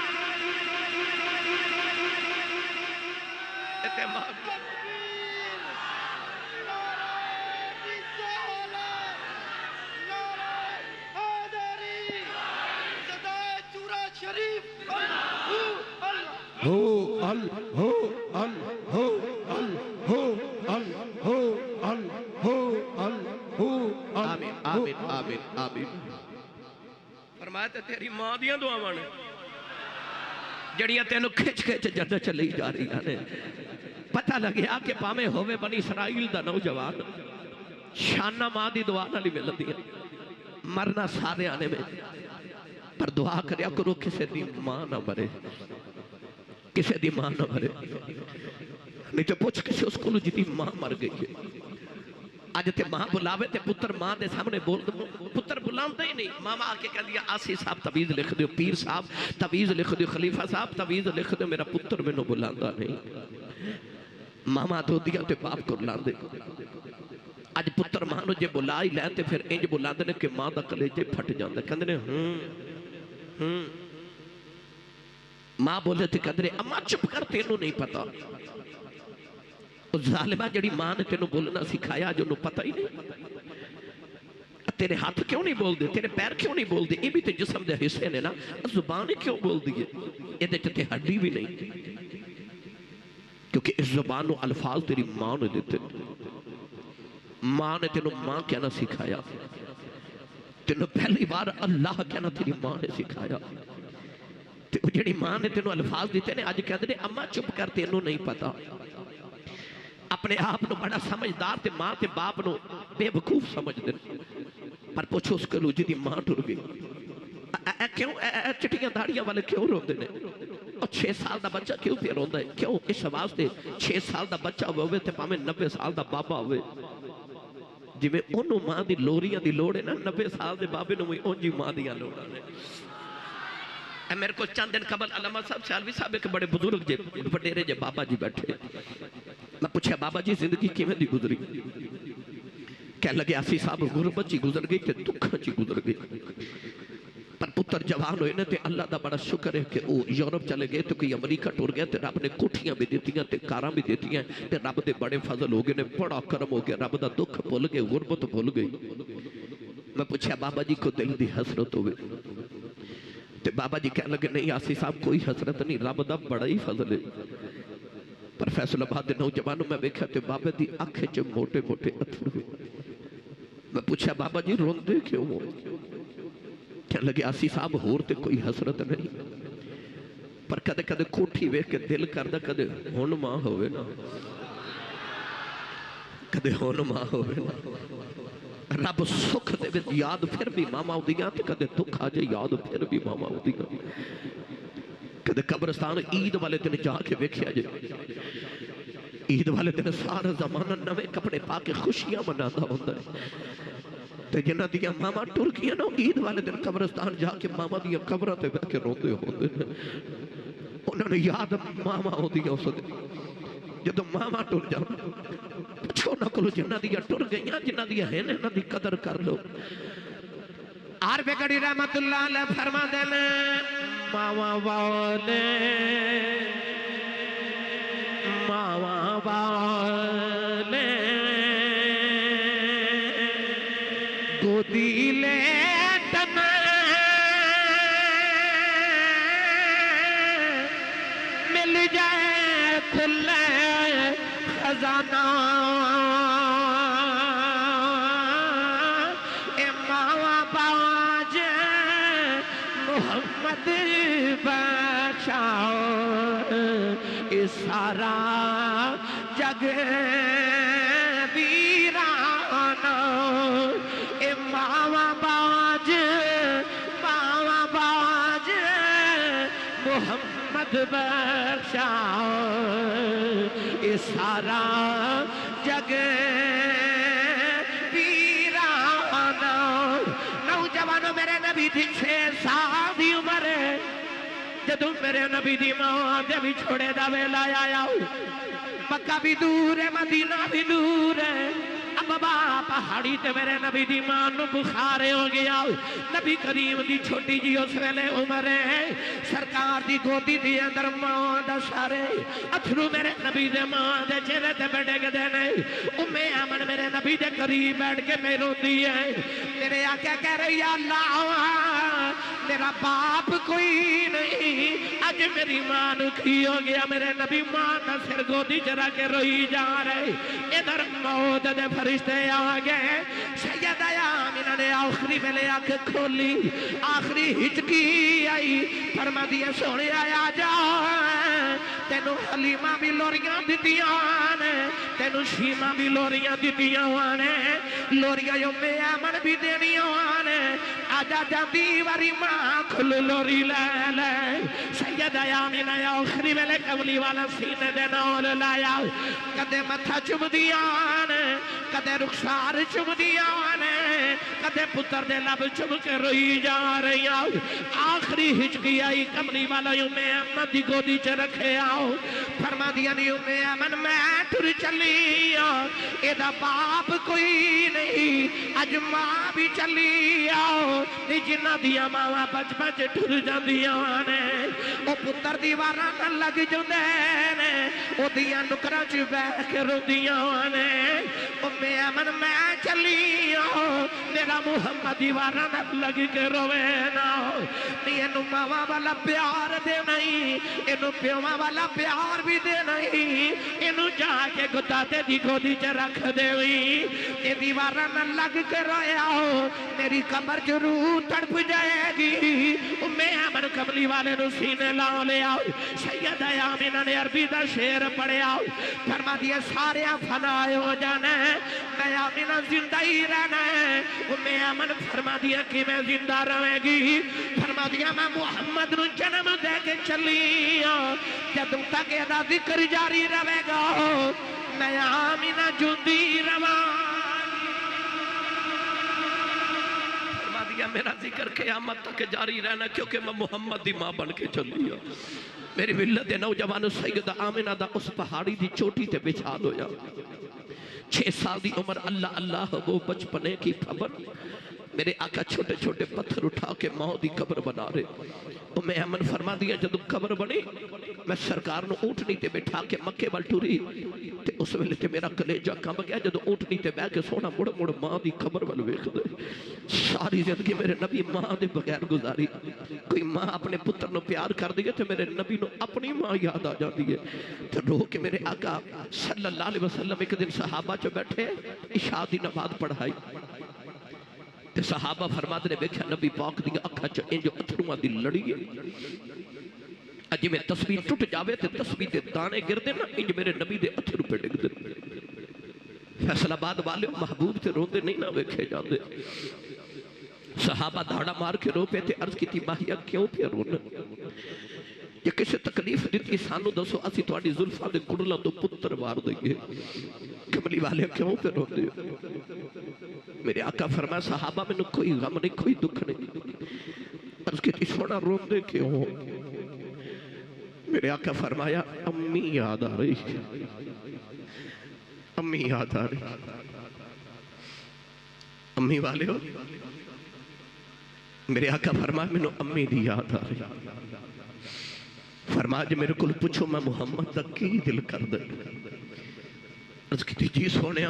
آمین آمین آمین فرمایا تے تیری ماں دیاں دعاواں نے جڑیاں تینوں کھچ کھچ جنت چلی جا رہی ہیں پتہ لگیا کہ پامے ہوئے بنی اسرائیل دا نوجوان شانہ ماں دی دعا نہ لی ملتی ہے مرنا سارے آنے میں پر دعا کریا کرو کسے دی ماں نہ مرے کسے دی ماں نہ مرے نہیں تو پوچھ کسے اس کو جی ماں مر گئی ہے آج تے ماں بلاوے تے پتر ماں دے سامنے بول دو پتر بلاؤں ہی نہیں ماما آکے کہہ دیا آسی صاحب تویز لکھ دیو پیر صاحب تویز لکھ دیو خلیفہ صاحب تویز لکھ دیو میرا پتر میں نو بلاندہ نہیں ماما دو دیا تے باپ کو بلاندے آج پتر ماں نو جے بلائی لیتے پھر انج بلاندے نے کہ ماں دا کلیجے پھٹ جاندے کہندے نے ماں بولے تھے کہندے اماں چپ کر تینوں نہیں پتا ظالمہ جڑی ماں نے تینوں بولنا سکھایا جو نو پتہ ہی نہیں تیرے ہاتھ کیوں نہیں بول دے تیرے پیر کیوں نہیں بول دے یہ بھی تے جسم دے حصے نے نا زبان کیوں بول دیئے یہ دے تے ہڈی بھی نہیں کیونکہ اس زبان و الفاظ تیری ماں نے دیتے ماں نے تینوں ماں کہنا سکھایا تینوں پہلی بار اللہ کہنا تیری ماں نے سکھایا جڑی ماں نے تینوں الفاظ دیتے نے آج کہتے نے اماں چپ کر تینوں نہیں پتا اپنے آپ نو بڑا سمجھدار تے ماں تے باپ نو بے وقوف سمجھ دے پر پوچھو اس کے لو جی دی ماں ٹر گئی کیوں چٹیاں داڑیاں والے کیوں رو دے نے اور 6 سال دا بچہ کیوں پہ رون دے کیوں اس واسطے 6 سال دا بچہ ہوئے تے پامیں 90 سال دا بابا ہوئے جی میں انہوں ماں دی لوریاں دی لوڑے نا 90 سال دے بابے نو انجی ماں دیاں لوڑا نے میرے کو چند دن قبل علامہ صاحب سیالوی صاحب ایک بڑے بزرگ جے وڈیرے جے بابا جی بیٹھے میں پوچھا بابا جی زندگی کیویں دی گزری کہہ لگے آسی صاحب غربت جی گزر گئی تے دکھاں جی گزر گئی پر پتر جوان ہوئے نے تے اللہ دا بڑا شکر ہے کہ وہ یورپ چلے گئے تو کوئی امریکہ ٹور گئے تے رب نے کوٹھیاں بھی دیتیاں تے کاراں بھی دیتیاں تے رب دے بڑے فضل ہو گئے نے بڑا کرم ہو گیا رب دا دکھ بھول گئے غربت بھول گئی میں پوچھا بابا جی کو دل دی حسرت ہوئے تے بابا جی کہنے لگے نہیں آسی صاحب کوئی حسرت نہیں رب دا بڑا ہی فضل ہے پر فیصل آباد دے نوجوانوں میں دیکھا تے بابا دی آنکھیں چ موٹے موٹے اتھر ہوئے میں پوچھا بابا جی روندے کیوں ہو کہنے لگے آسی صاحب ہور تے کوئی حسرت نہیں پر کدے کدے کوٹھی ویکھ کے دل کردہ کدے ہون ماں ہوئے نا کدے ہون ماں ہوئے نا رب سکھ دے وچ یاد پھر بھی ماما اودیاں تے کدے دکھ آ جائے یاد پھر بھی ماما اودیاں کدے قبرستان عید والے دن جا کے ویکھیا جائے عید والے دن سارا زمانہ نوے کپڑے پا کے خوشیاں مناتا ہوتا ہے تے جنہ دیا ماما ٹر گیا نا عید والے دن قبرستان جا کے ماما دیا قبرہ تے بیٹھ کے روتے ہوتے ہیں انہوں نے یاد ماما ہو دیا اس دن جدو ماما ٹر جاؤ پچھو نہ کلو جنہ دیا ٹر گئیاں جنہ دیا ہے نہ دی قدر کر لو عارف گڑی رحمت اللہ علیہ فرما دینے ماما والے ماما والے گودی لے تنے مل جائے کھلے خزانہ اے ماما باج محمد بخشاؤ اس سارا جگ ویرانہ اے ماما باج محمد بخشاؤ اس سارا جگ ویرانہ نوجوانوں میرے نبی تھی 6 سال دی عمر ہے جدو میرے نبی دی ماں دے بھی چھوڑے دا ویلا آیا مکہ بھی دور ہے مدینہ بھی دور ہے اب بابا پہاڑی تے میرے نبی دی ماں نو بخارے ہو گیا نبی کریم دی چھوٹی جی اس ویلے عمر ہے سرکار دی گودی دی اندر ماں دا سارے اتھرو میرے نبی دے ماں دے چہرے تے بیٹھے گدے نے امن میرے نبی دے قریب بیٹھ کے میں روتی ہے میرے آقا کہہ رہی ہے اللہ میرا باپ کوئی نہیں آج میری ماں نو کی ہو گیا میرے نبی ماں دا سر گودی چرا کے روئی جا رہے ادھر موت دے فرشتے آگے سیدہ آمینہ نے آخری ملے آنکھ کھولی آخری ہچکی آئی فرما دیا سوڑے آیا جا تینو حلیمہ بھی لوریاں دیتیاں نے تینو شیمہ بھی لوریاں دیتیاں نے لوریاں یوں میں آمن بھی دینیاں نے آجا جا دیواری ماں کھل لوری لے لے سیدہ آمینہ آخری ملے قبلی والا سینے دے نول لایا کدے متھا چم دیاں نے کدے رخسار چم دیاں نے کدے پتر دے لب چم کے روئی جا رہی آؤ آخری ہچکی آئی قبلی والا یوں میں امن دی گودی چ رکھے آؤ فرما دیا نہیں یوں میں امن میں ٹر چلی آؤ ایدہ باپ کوئی نہیں اج ماں بھی چلی آؤ نی جنہ دیا ماں بچ بچ ٹر جان دیا نے او پتر دیوارا نہ لگ جو دینے او دیا نکرہ چ بیٹھ کے رو دیا نے او میں امن میں چلی آؤ میرا محمد دیوارا نہ لگ کے روے نا نی انو ماما والا پیار دے نہیں انو پیوما والا پیار بھی دے نہیں انو جا کے گتاتے دی گودی چ رکھ دے ہوئی اے دیوارا نہ لگ کے روے آؤ میری قبر ضرور تڑپ جائے گی میں امن قبلی والے نو سینے لاؤ لے آؤ سیدہ آمینہ نے عربی دا شیر پڑے آؤ فرما دیا سارے فنائے ہو جانے میں آمینہ زندہ ہی رہنا ہے میں امن فرما دیا کہ میں زندہ رہے گی فرما دیا میں محمد نو جنم دے کے چلی جدوں تک ادا ذکر جاری رہے گا میں آمینہ جندی روان میرا ذکر قیامت تک جاری رہنا کیونکہ میں محمد دی ماں بن کے چلی ہوں میری ملت دے نوجوانو سیدہ آمینہ دا اس پہاڑی دی چوٹی تے بچھال ہویا 6 سال دی عمر اللہ اللہ وہ بچپنے کی خبر میرے آقا چھوٹے چھوٹے پتھر اٹھا کے ماں دی قبر بنا رہے تو میں امن فرما دیا جدو قبر بنی میں سرکار نو اونٹنی تے بٹھا کے مکے وال ٹری تے اس ویلے تے میرا کلیجہ کم گیا جدو اونٹنی تے بیٹھ کے سونا مڑ مڑ ماں دی قبر وال ویکھ دے ساری زندگی میرے نبی ماں دے بغیر گزاری کوئی ماں اپنے پتر نو پیار کر دی تے میرے نبی نو اپنی ماں یاد آ جاندی ہے تے رو کے میرے آقا صلی اللہ علیہ وسلم ایک دن صحابہ چ بیٹھے عشاء دی نماز پڑھائی تے صحابہ فرماتے نے بیکھا نبی پاک دی اکھا چ انج اتھرواں دی لڑی ہے اج میں تسبیح ٹوٹ جاوے تے تسبیح دے دانے گر دے نا انج میرے نبی دے اتھر پہ ڈگ دے فیصل آباد والے محبوب تے روندے نہیں نہ ویکھے جاندے صحابہ دھاڑا مار کے رو پہ تھے عرض کی تھی ماہیہ کیوں پہ رونا یہ کسے تکلیف دیتی سانو دسو اسی تواڈی زلفاں دے کڑلا تو پتر وار دیں گے کملی والے کیوں پہ روندے میرے آقا فرمایا صحابہ میں کوئی غم نہیں کوئی دکھ نہیں عرض کی تھی سونا روندے کیوں میرے آقا فرمایا امی یاد آ رہی امی یاد آ رہی امی والے ہو میرے آقا فرمایا میں امی دی یاد آ رہی فرمایا جی میرے کو پوچھو میں محمد دا کی دل کر دے عرض کی جی سونے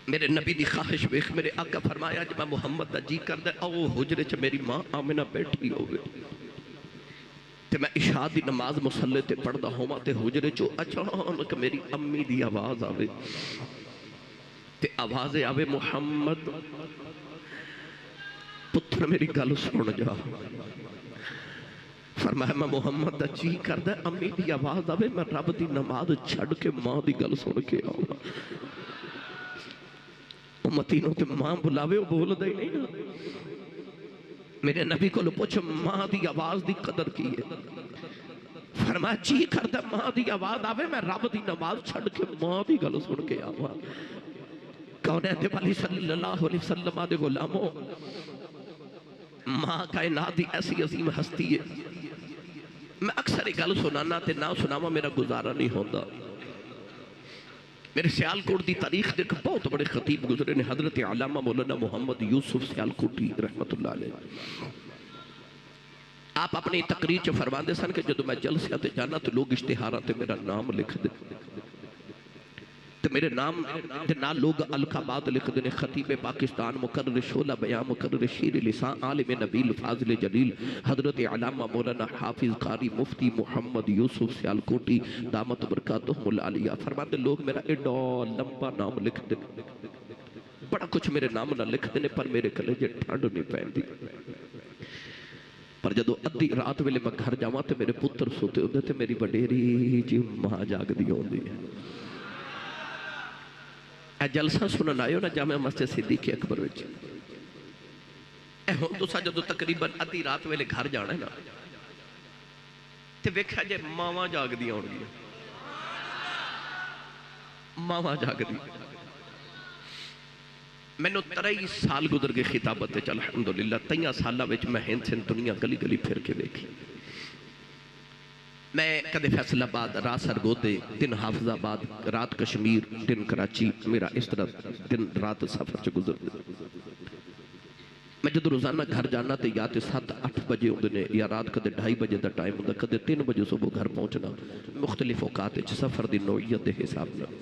میرے نبی دی خواہش بیخ میرے آقا فرمایا جی میں محمد دا جی کر دے او حجرے چ میری ماں آمنہ بیٹھی ہوئے تے میں عشاء دی نماز مسلح تے پڑھ دا ہوں تے حجرے چو اچانک میری امی دی آواز آوے تے آواز آوے محمد پتر میری گل سن جا فرمایا میں محمد دا جی کر دے امی دی آواز آوے میں رب دی نماز چھڑ کے ماں دی گل سن کے آؤں امتینوں تے ماں بلاوے وہ بول دے نہیں نا میرے نبی کو پوچھ ماں دی آواز دی قدر کی ہے فرمایا جی کر دے ماں دی آواز آوے میں رب دی نماز چھڑ کے ماں دی گل سن کے آواں کونین دے والی صلی اللہ علیہ وسلم آدھے غلاموں ماں کائنات دی ایسی عظیم ہستی ہے میں اکثر ایک گل سنانا تے نہ سناوا میرا گزارا نہیں ہوتا میرے سیالکوٹ دی تاریخ دیکھ بہت بڑے خطیب گزرے نے حضرت علامہ مولانا محمد یوسف سیالکوٹی رحمت اللہ علیہ آپ اپنی تقریر چ فرما دے سن کہ جدو میں جلسے تے جانا تو لوگ اشتہارات تے میرا نام لکھ دے تو میرے نام دے نال لوگ القابات لکھ دینے خطیب پاکستان مقرر شعلہ بیان مقرر شیر لسان عالم نبیل فاضل جلیل حضرت علامہ مولانا حافظ قاری مفتی محمد یوسف سیالکوٹی دامت برکاتہم العالیہ فرماتے لوگ میرا ایڈا لمبا نام لکھ دینے بڑا کچھ میرے نام نہ لکھ دینے پر میرے کلیجے ٹھنڈ نہیں پہن دی پر جدو ادھی رات ویلے میں گھر جاواں تے میرے پتر سوتے ہوندے تے میری وڈیری جی ماں جاگ دی ہوندی ہے اے جلسہ سنن آئے ہو نا جامعہ مسجد صدیق اکبر وچ اے ہون تو سا جدو تقریباً ادھی رات ویلے گھر جانا ہے نا تے ویکھا جے ماواں جاگ دی ہون گی ماواں جاگ دی میں نے 23 سال گزر کے خطابت چل الحمدللہ 23 سالہ وچ میں ہند سن دنیا گلی گلی پھر کے دیکھی میں کدے فیصل آباد رات سرگودے دن حافظ آباد رات کشمیر دن کراچی میرا اس طرح دن رات سفر سے گزر دے میں جدو روزانہ گھر جانا تے یا تے 7-8 بجے ہوندے یا رات کدے 2:30 بجے دا ٹائم ہوندا کدے 3 بجے صبح گھر پہنچنا مختلف اوقات وچ سفر دی نوعیت دے حساب نال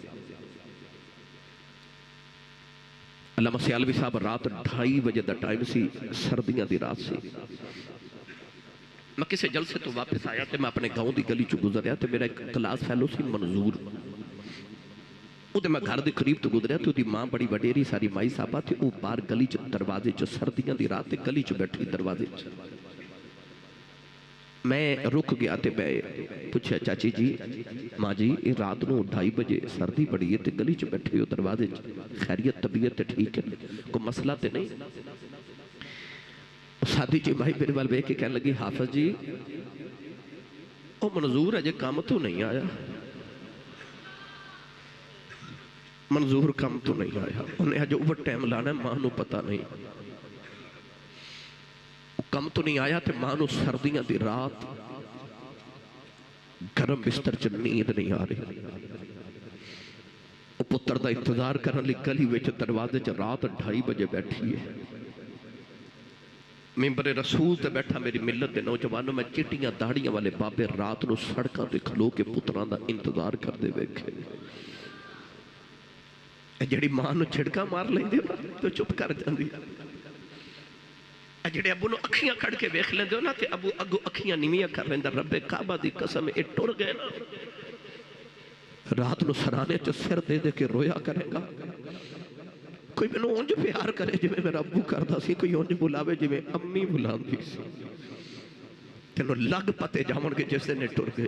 علامہ سیالوی صاحب رات 2:30 بجے دا ٹائم سی سردیاں دی رات سی میں کسے جلسے تو واپس آیا تے میں اپنے گاؤں دی گلی چو گزریا تے میرا ایک کلاس فیلو سی منظور او تے میں گھر دے قریب تو گزریا تے دی ماں بڑی وڈیری ساری مائی صاحبہ تے او بار گلی چ دروازے چ سردیاں دی رات تے گلی چ بیٹھی دروازے چ میں رک گیا تے میں پوچھا چاچی جی ماں جی یہ رات نو 2:30 بجے سردی بڑی ہے تے گلی چ بیٹھے ہو دروازے چ خیریت طبیعت تے ٹھیک ہے کوئی مسئلہ تے نہیں ساتھی جی بھائی میرے وال بیٹھ کے کہنے لگی حافظ جی او منظور اجے کام تو نہیں آیا منظور کام تو نہیں آیا انہیں اجے اوور ٹائم لانا ہے ماں نو پتہ نہیں کم تو نہیں آیا تے ماں نو سردیاں دی رات گرم بستر چ نیند نہیں آ رہی او پتر دا انتظار کرن لئی گلی وچ دروازے چ رات 2:30 بجے بیٹھی ہے ممبر رسول تے بیٹھا میری ملت دے نوجوانوں میں چٹیاں داڑیاں والے بابے رات نو سڑکاں تے کھلو کے پتران دا انتظار کر دے ویکھے جڑی ماں نو چھڑکا مار لیندے تو چپ کر جاندی جڑے ابو نو اکھیاں کھڑ کے ویکھ لیندے ہو نا تے ابو اگو اکھیاں نیویاں کر لیندا رب کعبہ دی قسم اے ٹر گئے نا رات نو سرانے چ سر دے دے کے رویا کرے گا کوئی میں اونج پیار کرے جی میں میرا ابو کردا سی کوئی اونج بلاوے جی میں امی بلاندی سی تینوں لگ پتے جامن کے جس نے ٹر گئے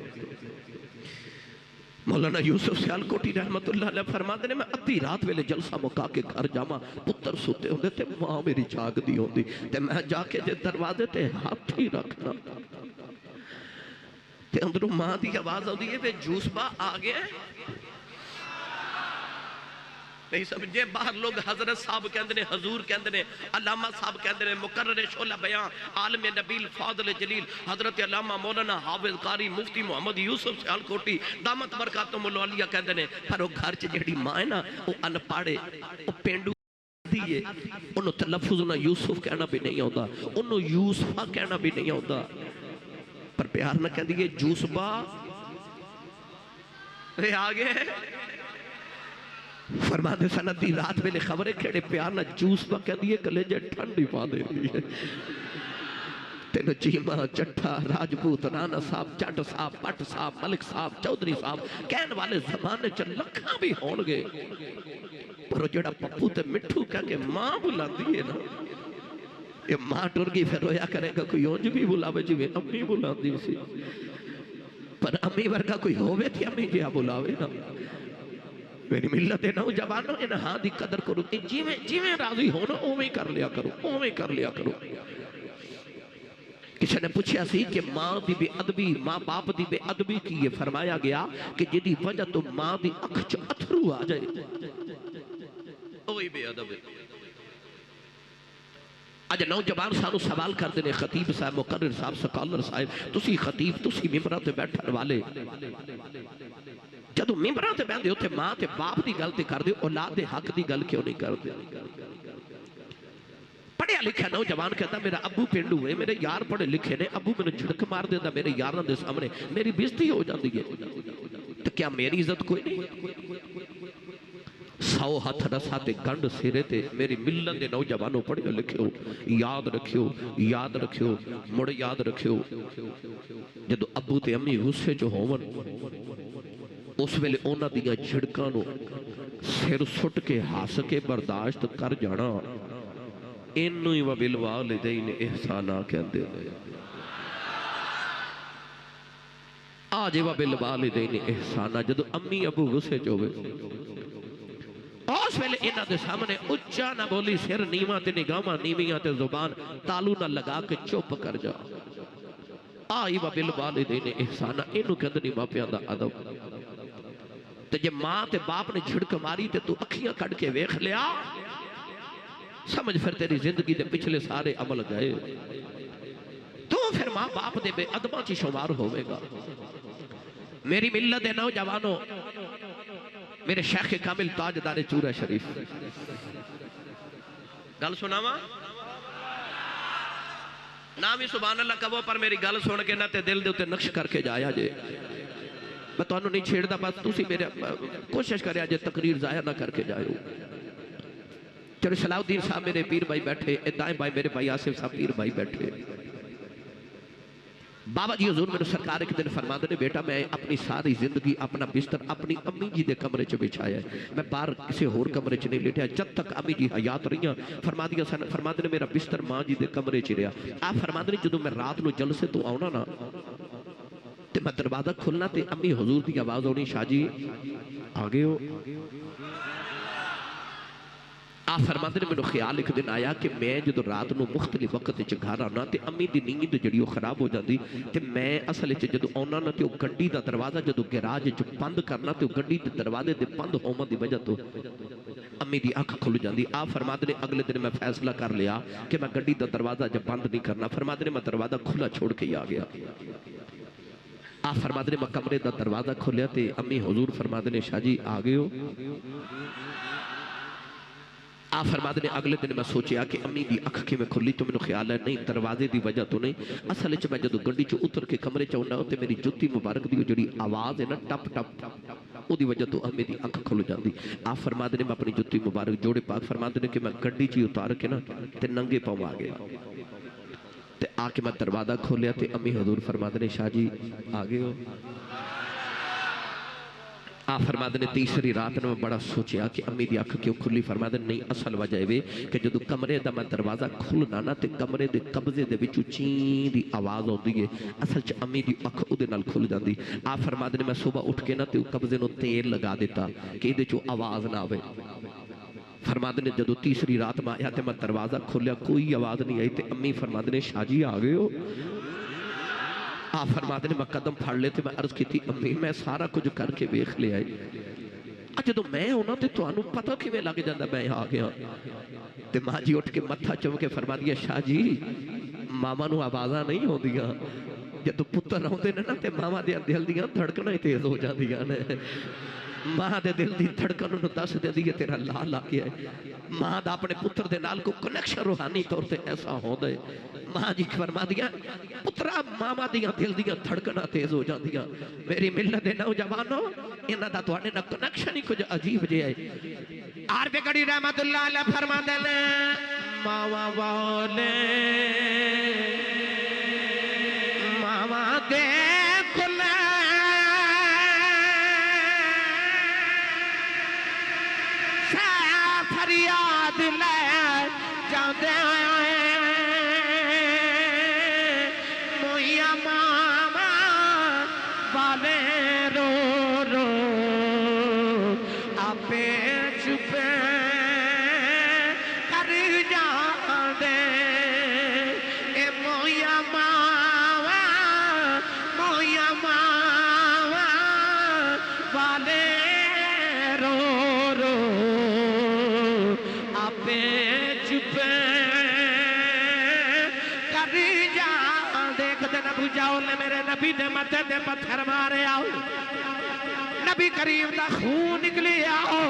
مولانا یوسف سیالکوٹی رحمت اللہ علیہ فرماتے نے میں ادھی رات ویلے جلسہ مکا کے گھر جاما پتر سوتے ہوندے تے ماں میری جاگ دی ہوندی تے میں جا کے جے دروازے تے ہاتھ ہی رکھنا تے اندروں ماں دی آواز ہوندی ہے تے جوس با آگے نہیں سمجھے باہر لوگ حضرت صاحب کہندے نے حضور کہندے نے علامہ صاحب کہندے نے مقرر شعلہ بیان عالم نبیل فاضل جلیل حضرت علامہ مولانا حافظ قاری مفتی محمد یوسف سیالکوٹی دامت برکاتہم العالیہ کہندے نے پر وہ گھر چ جہڑی ماں ہے نا وہ ان پاڑے وہ پینڈو دیئے انہوں تلفظ نہ یوسف کہنا بھی نہیں ہوتا انہوں یوسفہ کہنا بھی نہیں ہوتا پر پیار نہ کہہ دیئے جوسبا رہے آگے فرماتے سندی رات میں نے خبریں کھڑے پیار نہ جوس با کہہ دیئے کلیجے ٹھنڈی پا دے دیئے تینو چیمہ چٹھا راجپوت رانا صاحب چٹ صاحب پٹ صاحب ملک صاحب چودری صاحب کہن والے زمانے چل لکھاں بھی ہون گے پر جڑا پپو تے مٹھو کہہ کے ماں بلا دیئے نا یہ ماں ٹرگی پھر رویا کرے گا کوئی اونج بھی بلاوے جی امی بلا دی سی پر امی ورگا کوئی ہوئے تھی امی جیا بلاوے نا میری ملت نوجوانوں ان ہاں دی قدر کرو جیویں راضی ہونا اوویں کر لیا کرو کسی نے پوچھا سی کہ ماں دی بے ادبی ماں باپ دی بے ادبی کی یہ فرمایا گیا کہ جدی وجہ تو ماں دی اکھ چ اتھرو آ جائے اوہی بے ادب ہے آج نوجوان سانو سوال کر دینے خطیب صاحب مقرر صاحب سکالر صاحب تسی خطیب تسی ممبرہ تے بیٹھن والے جدو ممبرہ تے بیٹھن ہوتے ماں تے باپ دی گل تے کر دے اولاد دے حق دی گل کیوں نہیں کر دے پڑھیا لکھا نوجوان کہتا میرا ابو پینڈو ہے میرے یار پڑھے لکھے نے ابو میں نے جھڑک مار دیتا میرے یاروں دے سامنے میری بےزتی ہو جاتی ہے تو کیا میری عزت کوئی نہیں 100 ہاتھ رساتے گنڈ سیرے تے میری ملت دے نوجوانوں پڑھے لکھے ہو یاد رکھیو مڑ یاد رکھیو جدو ابو تے امی غصے جو ہوون اس ویلے اونا دیا جھڑکانو سر سٹ کے ہاس کے برداشت کر جانا انوی و بالوالدین احسانا کہندے آج و بالوالدین احسانا جدو امی ابو غصے جو ہوئے اس ویلے انہاں دے سامنے اچھا نہ بولی سر نیمہ تے نگامہ نیمیاں تے زبان تالو نہ لگا کے چوپ کر جا آئی و بالوالدین احسانا انہوں کہندنی ماں پیاں دا عدب تے جب ماں تے باپ نے جھڑک ماری تے تو اکھیاں کڑ کے ویکھ لیا سمجھ پھر تیری زندگی دے پچھلے سارے عمل گئے تو پھر ماں باپ دے بے ادباں چی شمار ہوئے گا میری ملت دے نوجوانوں میرے شیخ کامل تاجدار چورہ شریف گل سنا ماں نامی سبحان اللہ کبھو پر میری گل سن کے نہ تے دل دے اتے نقش کر کے جایا جے میں تو انہوں نہیں چھیڑ دا بس تُسی میرے کوشش کریا جے تقریر ظاہر نہ کر کے جائے چلو صلاح الدین صاحب میرے پیر بھائی بیٹھے دائیں بھائی میرے بھائی آصف صاحب پیر بھائی بیٹھے بابا جی حضور میں نے سرکار ایک دن فرما دے بیٹا میں اپنی ساری زندگی اپنا بستر اپنی امی جی دے کمرے چ بچھایا ہے میں باہر کسی اور کمرے چ نہیں لیٹیا جب تک امی جی حیات رہیاں فرما دے میرا بستر ماں جی دے کمرے چ رہا آپ فرما دے جدو میں رات نو جلسے تو آونا نا تے میں دروازہ کھلنا تے امی حضور دی آواز ہونی شاہ جی آگے ہو آپ فرماتے نے میں نے خیال ایک دن آیا کہ میں جدو رات نو مختلف وقت گھر آنا تے امی دی نیند جڑی خراب ہو جاندی تے میں اصل جدو آنا نا تے وہ گڈی دا دروازہ جدو گراج بند کرنا تے وہ گڈی دے دروازے دے بند ہومن دی وجہ تو امی دی اکھ کھل جاندی آپ فرماتے نے اگلے دن میں فیصلہ کر لیا کہ میں گڈی دا دروازہ جب بند نہیں کرنا فرماتے نے میں دروازہ کھلا چھوڑ کے ہی آ گیا آپ فرماتے نے میں کمرے دا دروازہ کھولیا تے امی حضور فرماتے نے شاہ جی آگے ہو آپ فرماتے نے اگلے دن میں سوچیا کہ امی دی اکھ کے میں کھلی تو میں نے خیال ہے نہیں دروازے دی وجہ تو نہیں اصل میں جدو گنڈی چو اتر کے کمرے چاہنا ہوتے میری جتی مبارک دی جڑی آواز ہے نا ٹپ ٹپ او دی وجہ تو امی دی اکھ کھل جاندی آپ فرماتے نے میں اپنی جتی مبارک جوڑے پاک فرماتے نے کہ میں گنڈی چی اتار کے نا تے ننگے پاؤں آ گیا تے آ کے میں دروازہ کھولیا تے امی حضور فرماتے نے شاہ جی آگے ہو آپ فرماتے نے تیسری رات نے میں بڑا سوچیا کہ امی دی اکھ کیوں کھلی. فرماتے نہیں اصل وجہ ہے کہ جدو کمرے دا میں دروازہ کھلنا نا تے کمرے دے قبضے دے وچوں چین دی آواز ہوندی ہے. اصل چ امی دی اکھ اودے نال کھل جاندی. آپ فرماتے نے میں صبح اٹھ کے نا تے قبضے نو تیل لگا دیتا کہ ادے چوں آواز نہ آوے. فرماتے نے جدو تیسری رات میں آیا تے میں دروازہ کھولیا کوئی آواز نہیں آئی تے امی فرماتے نے شاہ جی آ گئے ہو. آپ فرماتے نے میں قدم پھڑ لیتے میں عرض کی تھی امی میں سارا کچھ کر کے بیخ لے آئی. جدو میں ہونا تے تو انہوں پتہ کی میں لگ جاندہ میں آ گیا. تے ماں جی اٹھ کے متھا چم کے فرما دیا شاہ جی ماما نو آوازہ نہیں ہو دیا. جدو پتر ہوندے نا تے ماما دیا دل دیا دھڑکنا ہی تیز ہو جا دیا نے. ماں دے دل دی دھڑکن انہوں دس دے دیا تیرا لا کیا ہے. ماں دا اپنے پتر دے نال کو کنیکشن روحانی طور تے ایسا ہو دے. ماں جی فرما دیا پترا ماما دیا دل دیا دھڑکنا تیز ہو جان دیا. میری ملت دے نوجوانوں انہاں دا تواڈے نال کنیکشن ہی کچھ عجیب جے ہے. عارف گڑھی رحمت اللہ علیہ فرما دے نے ماما والے ماما دے کھلے فریاد لے جاندے مویا ماما والے رو رو آپے چھپے کر جاندے اے مویا ماما والے رو رو آپے چھپے کر جا. دیکھ دے نبو جاؤ لے میرے نبی دے متے دے پتھر مارے آؤ. نبی کریم دا خون نکلی آؤ.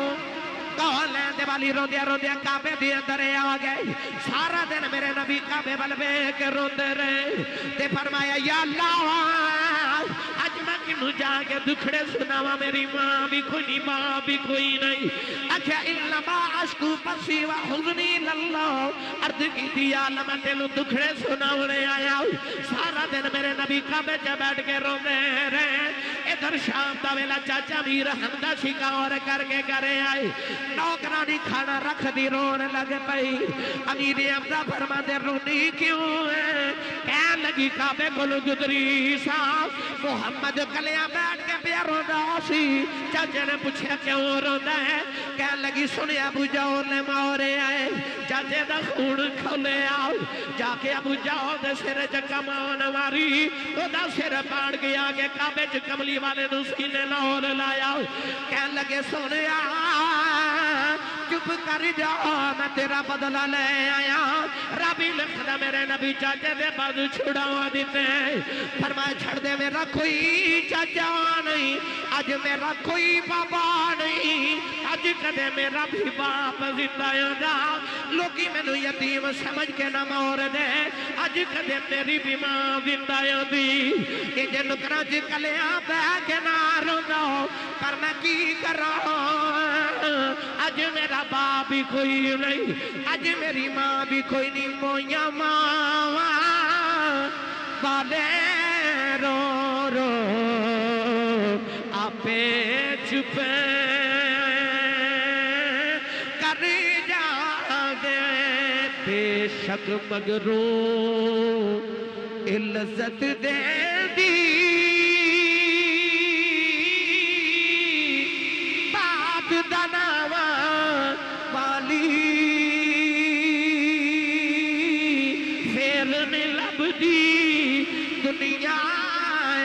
کولے دیوالی رو دیا کعبے دی اندر آ گئے. سارا دن میرے نبی کعبے بلبے کے روندے رہے. تے فرمایا یا اللہ آج میں کنو جا کے دکھڑے سناوا. میری ماں بھی کوئی نہیں باپ بھی کوئی نہیں. اچھا انما عشقو پسی و حضنی للہ عرض کی تھی آلہ میں تیلو دکھڑے سناونے آیا. سارا دن میرے نبی کعبے جا بیٹھ کے روندے رہے. ادھر شام دا ویلا چاچا میر حمدہ شکار کر کے کرے آئے. نوکرانی کھانا رکھ دی رون لگ پئی. امیر حمدہ فرما دے رونی کیوں ہے کہن لگی کعبے کلو گدری صاحب محمد کلیاں بیٹھ کے پیا روندا سی. چاچے نے پوچھا کیوں روندا ہے کہن لگی سنیا ابو جاؤ نے مورے آئے. چاچے دا خون کھولے آؤ. جا کے ابو جاؤ دے سر چکا مان ماری تو دا سر پاڑ گیا کہ کعبے چ کملی والے نو سینے لاہور لایا. کہن لگے سنیا چپ کر جا میں تیرا بدلہ لے آیا. ربی لکھدا میرے نبی چاچے دے بازو چھڑاوا دیتے. فرمایا چھڑ دے میرا کوئی چاچا نہیں آج میرا کوئی بابا نہیں. آج کدے میرا بھی باپ زندہ ہوگا. لوگی میں نو یتیم سمجھ کے نہ مور دے. آج کدے میری بھی ماں زندہ ہوگی. کہ جے نکرہ جی کلیاں بے کے نہ روندہ پر میں کی کر رہا آج میرا باپ بھی کوئی نہیں آج میری ماں بھی کوئی نہیں. مویا ماما والے رو رو آپے چھپے کر جا دے. بے شک مگروں لذت دے دی بات دناوا والی پھر نہیں لب دی دنیا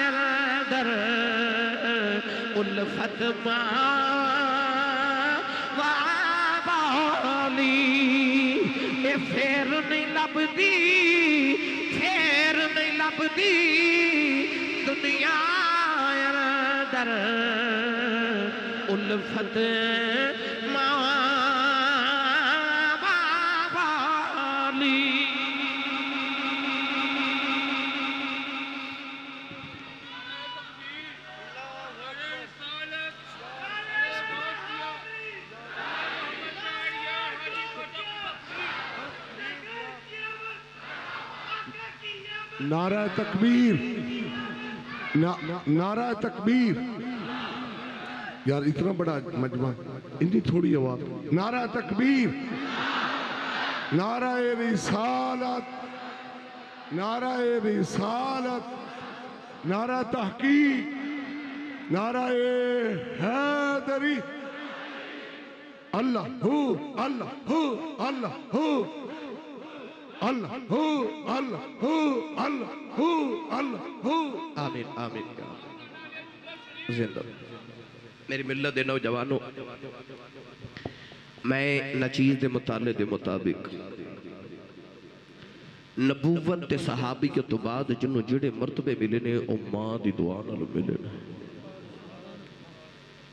اندر الفت ماں والی. پھر نہیں لب دی پھر نہیں لب دی دنیا اندر الفت ماں والی. نعرہ تکبیر نعرہ تکبیر. یار اتنا بڑا مجمع، اتنی تھوڑی آواز. نعرہ تکبیر، نعرہ رسالت، نعرہ رسالت، نعرہ تحقیق، نعرہ حیدری. اللہ ہو، اللہ ہو، اللہ ہو، اللہ ہو، اللہ ہو، اللہ ہو، اللہ ہو. آمین آمین. زندہ میری ملت دے نوجوانوں، میں نچیز دے مطالعے دے مطابق نبوت دے صحابی کے تو بعد جنہوں جڑے مرتبے ملے نے او ماں دی دعا نال ملے نے.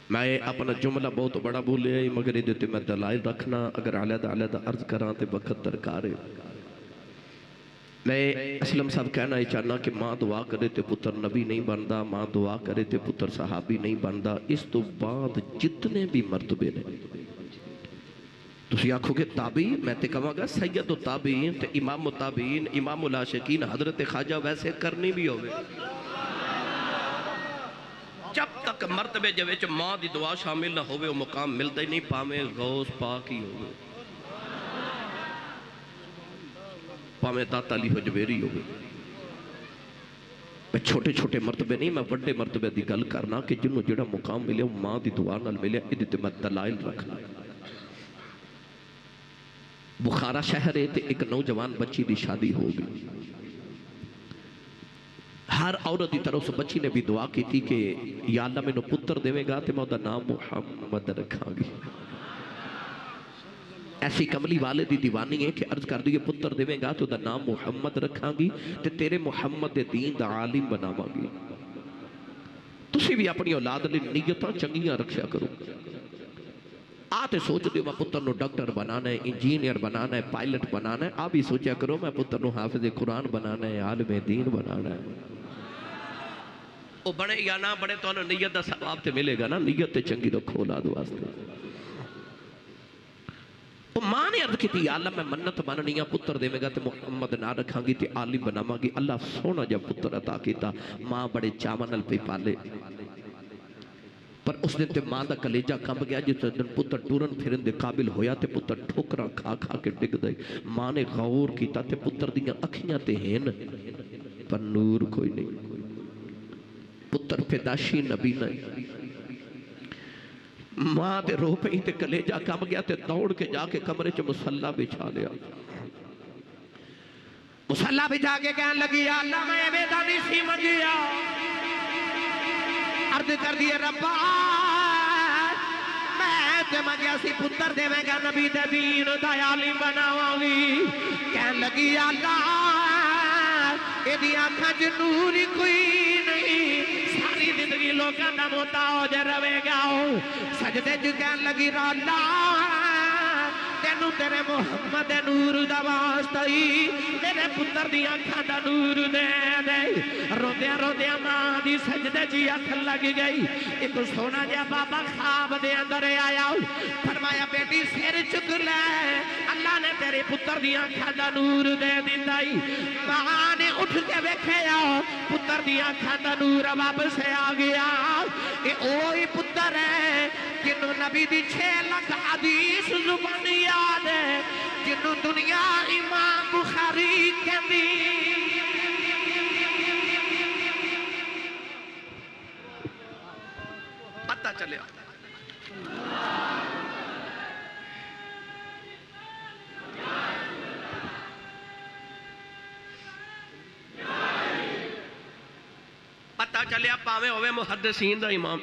میں اپنا جملہ بہت بڑا بولے ہیں مگر یہ دیتے میں دلائل رکھنا اگر علیحدہ علیحدہ عرض کران تے وقت درکارے. میں اسلم صاحب کہنا ہے چاہنا کہ ماں دعا کرے تے پتر نبی نہیں بندا، ماں دعا کرے تے پتر صحابی نہیں بندا. اس تو بعد جتنے بھی مرتبے نے تسی آنکھو کہ تابعین، میں تے کہاں گا سید و تابعین تے امام و تابعین، امام العاشقین حضرت خواجہ ویسے کرنی بھی ہوئے. جب تک مرتبے جوے چ ماں دی دعا شامل نہ ہوئے وہ مقام ملتا ہی نہیں، پاویں غوث پاک ہی ہوئے، پاویں داتا علی حجویری ہوئے. میں چھوٹے چھوٹے مرتبے نہیں، میں بڑے مرتبے دی گل کرنا کہ جنہوں جڑا مقام ملے وہ ماں دی دعا نال ملے. ادھتے میں دلائل رکھنا. بخارا شہر ہے تے ایک نوجوان بچی دی شادی ہو گئی. ہر عورت دی طرف سے بچی نے بھی دعا کی تھی کہ یا اللہ میں نو پتر دے گا تے میں دا نام محمد رکھاں گی. ایسی کملی والے دی دیوانی ہے کہ عرض کر دیئے پتر دے گا تو دا نام محمد رکھاں گی تے تیرے محمد دین دا عالم بناواں گی. تسی بھی اپنی اولاد لی نیتاں چنگیاں رکھیا کرو. آتے سوچ دیو میں پتر نو ڈاکٹر بنانا ہے، انجینئر بنانا ہے، پائلٹ بنانا ہے. آپ بھی سوچیا کرو میں پتر نو حافظ قرآن بنانا ہے، عالم دین بنانا ہے. وہ بڑے یا نہ بڑے تو انہوں نیت دا ثواب تے ملے گا نا. نیت تے چنگی رکھو اولاد واسطے. وہ ماں نے عرض کی تھی یا اللہ میں منت بننی ہے پتر دے گا تے محمد نہ رکھاں گی تے عالم بناواں گی. اللہ سونا جب پتر عطا کیتا ماں بڑے چاونل پہ پالے. پر اس دن تے ماں دا کلیجہ کمب گیا جس دن پتر ٹورن پھرن دے قابل ہویا تے پتر ٹھوکرا کھا کھا کے ڈگ دے. ماں نے غور کیتا تے پتر دیاں اکھیاں تے ہین پر نور کوئی نہیں. پتر پیداشی نبی نہیں. ماں دے رو پہ ہی تے کلیجہ کم گیا تے دوڑ کے جا کے کمرے چ مسلح بچھا لیا. مسلح بچھا کے کہنے لگی یا اللہ میں بیدانی سی منگیا. عرض کر دیئے ربا میں تے منگیا سی پتر دے میں گا نبی دے دین دا عالم بناواں گی. کہنے لگی یا اللہ اے دی آنکھاں چ نور کوئی نہیں، ساری زندگی لوگاں دا محتاج رہے گا. سجدے چ کہنے لگی اللہ تینوں تیرے محمد نور دا واسطہ ہی میرے پتر دی آنکھاں دا نور دے دے. روندیاں روندیاں ماں دی سجدے چ اکھ لگ گئی. ایک سونا جہا بابا خواب دے اندر آیا، فرمایا بیٹی سر چک لے اللہ نے تیرے پتر دی آنکھاں دا نور دے دیتا ہی. ماں نے اٹھ کے ویکھیا پتر دی آنکھاں دا نور واپس آ گیا. اے اوہی پتر ہے جنہوں نبی دی 6 لاکھ حدیث زبانی یاد ہے، جنہوں دنیا امام بخاری کہندی. پتہ چلے پتہ چلے پاویں ہوئے محدثین دا امام.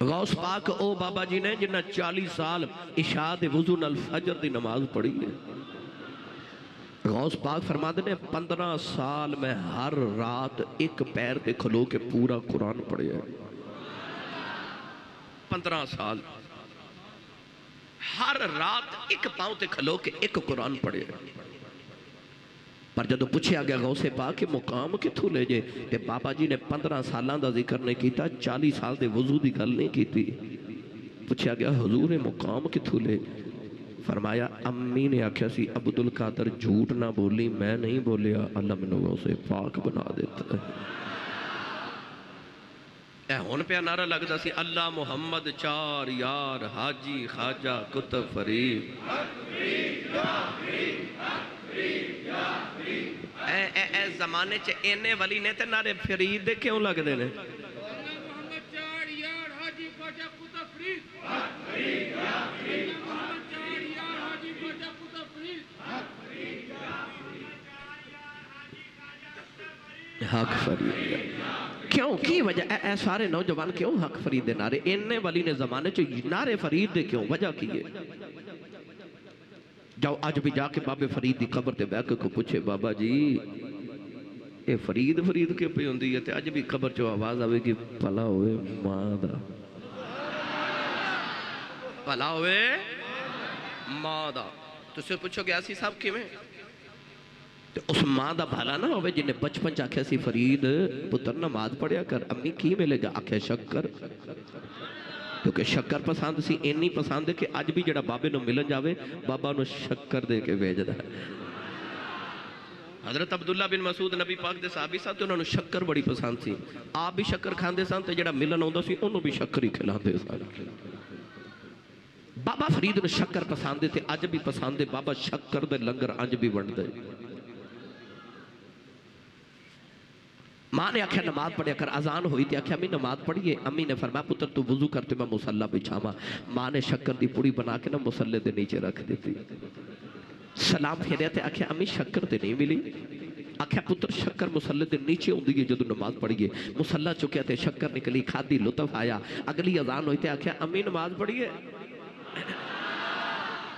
غوث پاک او بابا جی نے جنہ 40 سال عشاء دے وضو نال فجر دی نماز پڑھی ہے. غوث پاک فرماتے نے 15 سال میں ہر رات ایک پیر تے کھلو کے پورا قرآن پڑھے ہے. 15 سال ہر رات ایک پاؤں تے کھلو کے ایک قرآن پڑھے ہے. پر جدو پوچھا گیا غوث پاک کے مقام کتھوں لے جے تے بابا جی نے 15 سالان دا ذکر نہیں کیتا، 40 سال دے وضو دی گل نہیں کیتی. پوچھا گیا حضور مقام کتھوں لے؟ فرمایا امی نے آکھیا سی عبدالقادر جھوٹ نہ بولی، میں نہیں بولیا، اللہ میں نے غوث پاک بنا دیتا ہے. اے ہون پہ نعرہ لگتا سی اللہ محمد چار یار حاجی خواجہ کتب فرید اے زمانے چے اینے ولی نے تے نعرے فرید دے کیوں لگ دے نے محمد چار یار حاجی خواجہ کتب فرید محمد چار یار حاجی خواجہ کتب فرید حق فرید کیوں کی وجہ اے سارے نوجوان کیوں حق فرید دے نعرے اینے ولی نے زمانے چے نعرے فرید دے کیوں وجہ کیے جاؤ آج بھی جا کے بابے فرید دی قبر تے بیٹھ کو پوچھے بابا جی اے فرید فرید کے پہ ہوندی ہے تے آج بھی قبر چو آواز آوے گی پلا ہوئے ماں دا پلا ہوئے ماں دا تو سے پوچھو گیا سی صاحب کی میں اس ماں دا بھالا نہ ہوئے جنہیں بچپن چاکھے سی فرید پتر نماز پڑھیا کر امی کی ملے گا آکھے شکر کیونکہ شکر پسند سی اینی پسند ہے کہ آج بھی جڑا بابے نو ملن جاوے بابا نو شکر دے کے بھیج دا ہے حضرت عبداللہ بن مسعود نبی پاک دے صحابی ساتھ انہوں نے شکر بڑی پسند سی آپ بھی شکر کھاندے سان تے جڑا ملن ہوندہ سی انہوں بھی شکر ہی کھلاندے سان بابا فرید نے شکر پسند تھے آج بھی پسند ہے بابا شکر دے لنگر آج بھی بڑھ دے ماں نے آکھیا نماز پڑھیا کر اذان ہوئی تھی آکھیا امی نماز پڑھیے امی نے فرمایا پتر تو وضو کرتے میں مصلی بچھاما ماں نے شکر دی پوڑی بنا کے نا مصلی دے نیچے رکھ دیتی سلام پھیریا تھے آکھیا امی شکر تے نہیں ملی آکھیا پتر شکر مصلی دے نیچے ہوں دیئے جدو نماز پڑھیے مصلی چکیا تھے شکر نکلی کھادی لطف آیا اگلی اذان ہوئی تھے آکھیا امی نماز پڑھیے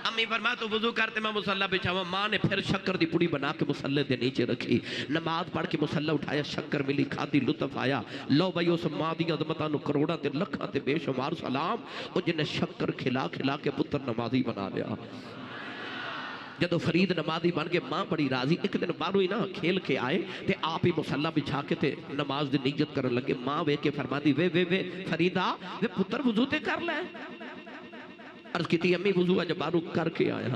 امی فرمایا تو وضو کرتے میں مصلی بچھاوا ماں نے پھر شکر دی پوڑی بنا کے مصلی دے نیچے رکھی نماز پڑھ کے مصلی اٹھایا شکر ملی کھادی لطف آیا لو بھائی اس ماں دی عظمتانو کروڑا تے لکھاں تے بے شمار سلام اور جنہیں شکر کھلا کھلا کے پتر نمازی بنا لیا جدو فرید نمازی بن کے ماں بڑی راضی ایک دن باروئی نا کھیل کے آئے تے آپ ہی مصلی بچھا کے تے نماز دی نیت کرن لگے ماں وے کے فرما دی وے فریدہ وے پتر وضو تے کر لے عرض کی تھی امی وضو جب بارو کر کے آیا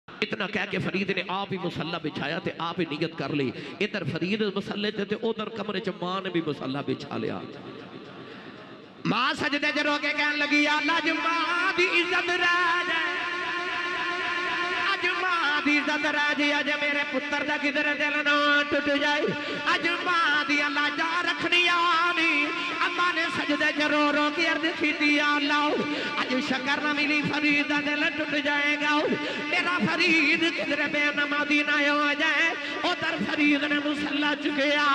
اتنا کہہ کے فرید نے آپ ہی مصلی بچھایا تے آپ ہی نیت کر لی ادھر فرید مصلی تے ادھر کمرے چ ماں نے بھی مصلی بچھا لیا ماں سجدے جرو کے کہن لگی اللہ جو ماں دی عزت رہ جائے اج ماں دی عزت رہ جائے اج میرے پتر دا کدھر دل نہ ٹوٹ جائے اج ماں دی اللہ جا رکھنی آنی اما نے سجدے جرو رو کے عرض کی دیا اللہ اج شکر نہ ملی فرید دا دل ٹوٹ جائے گا میرا فرید کدھر بے نمازی نہ ہو جائے ادھر فرید نے مصلی چکیا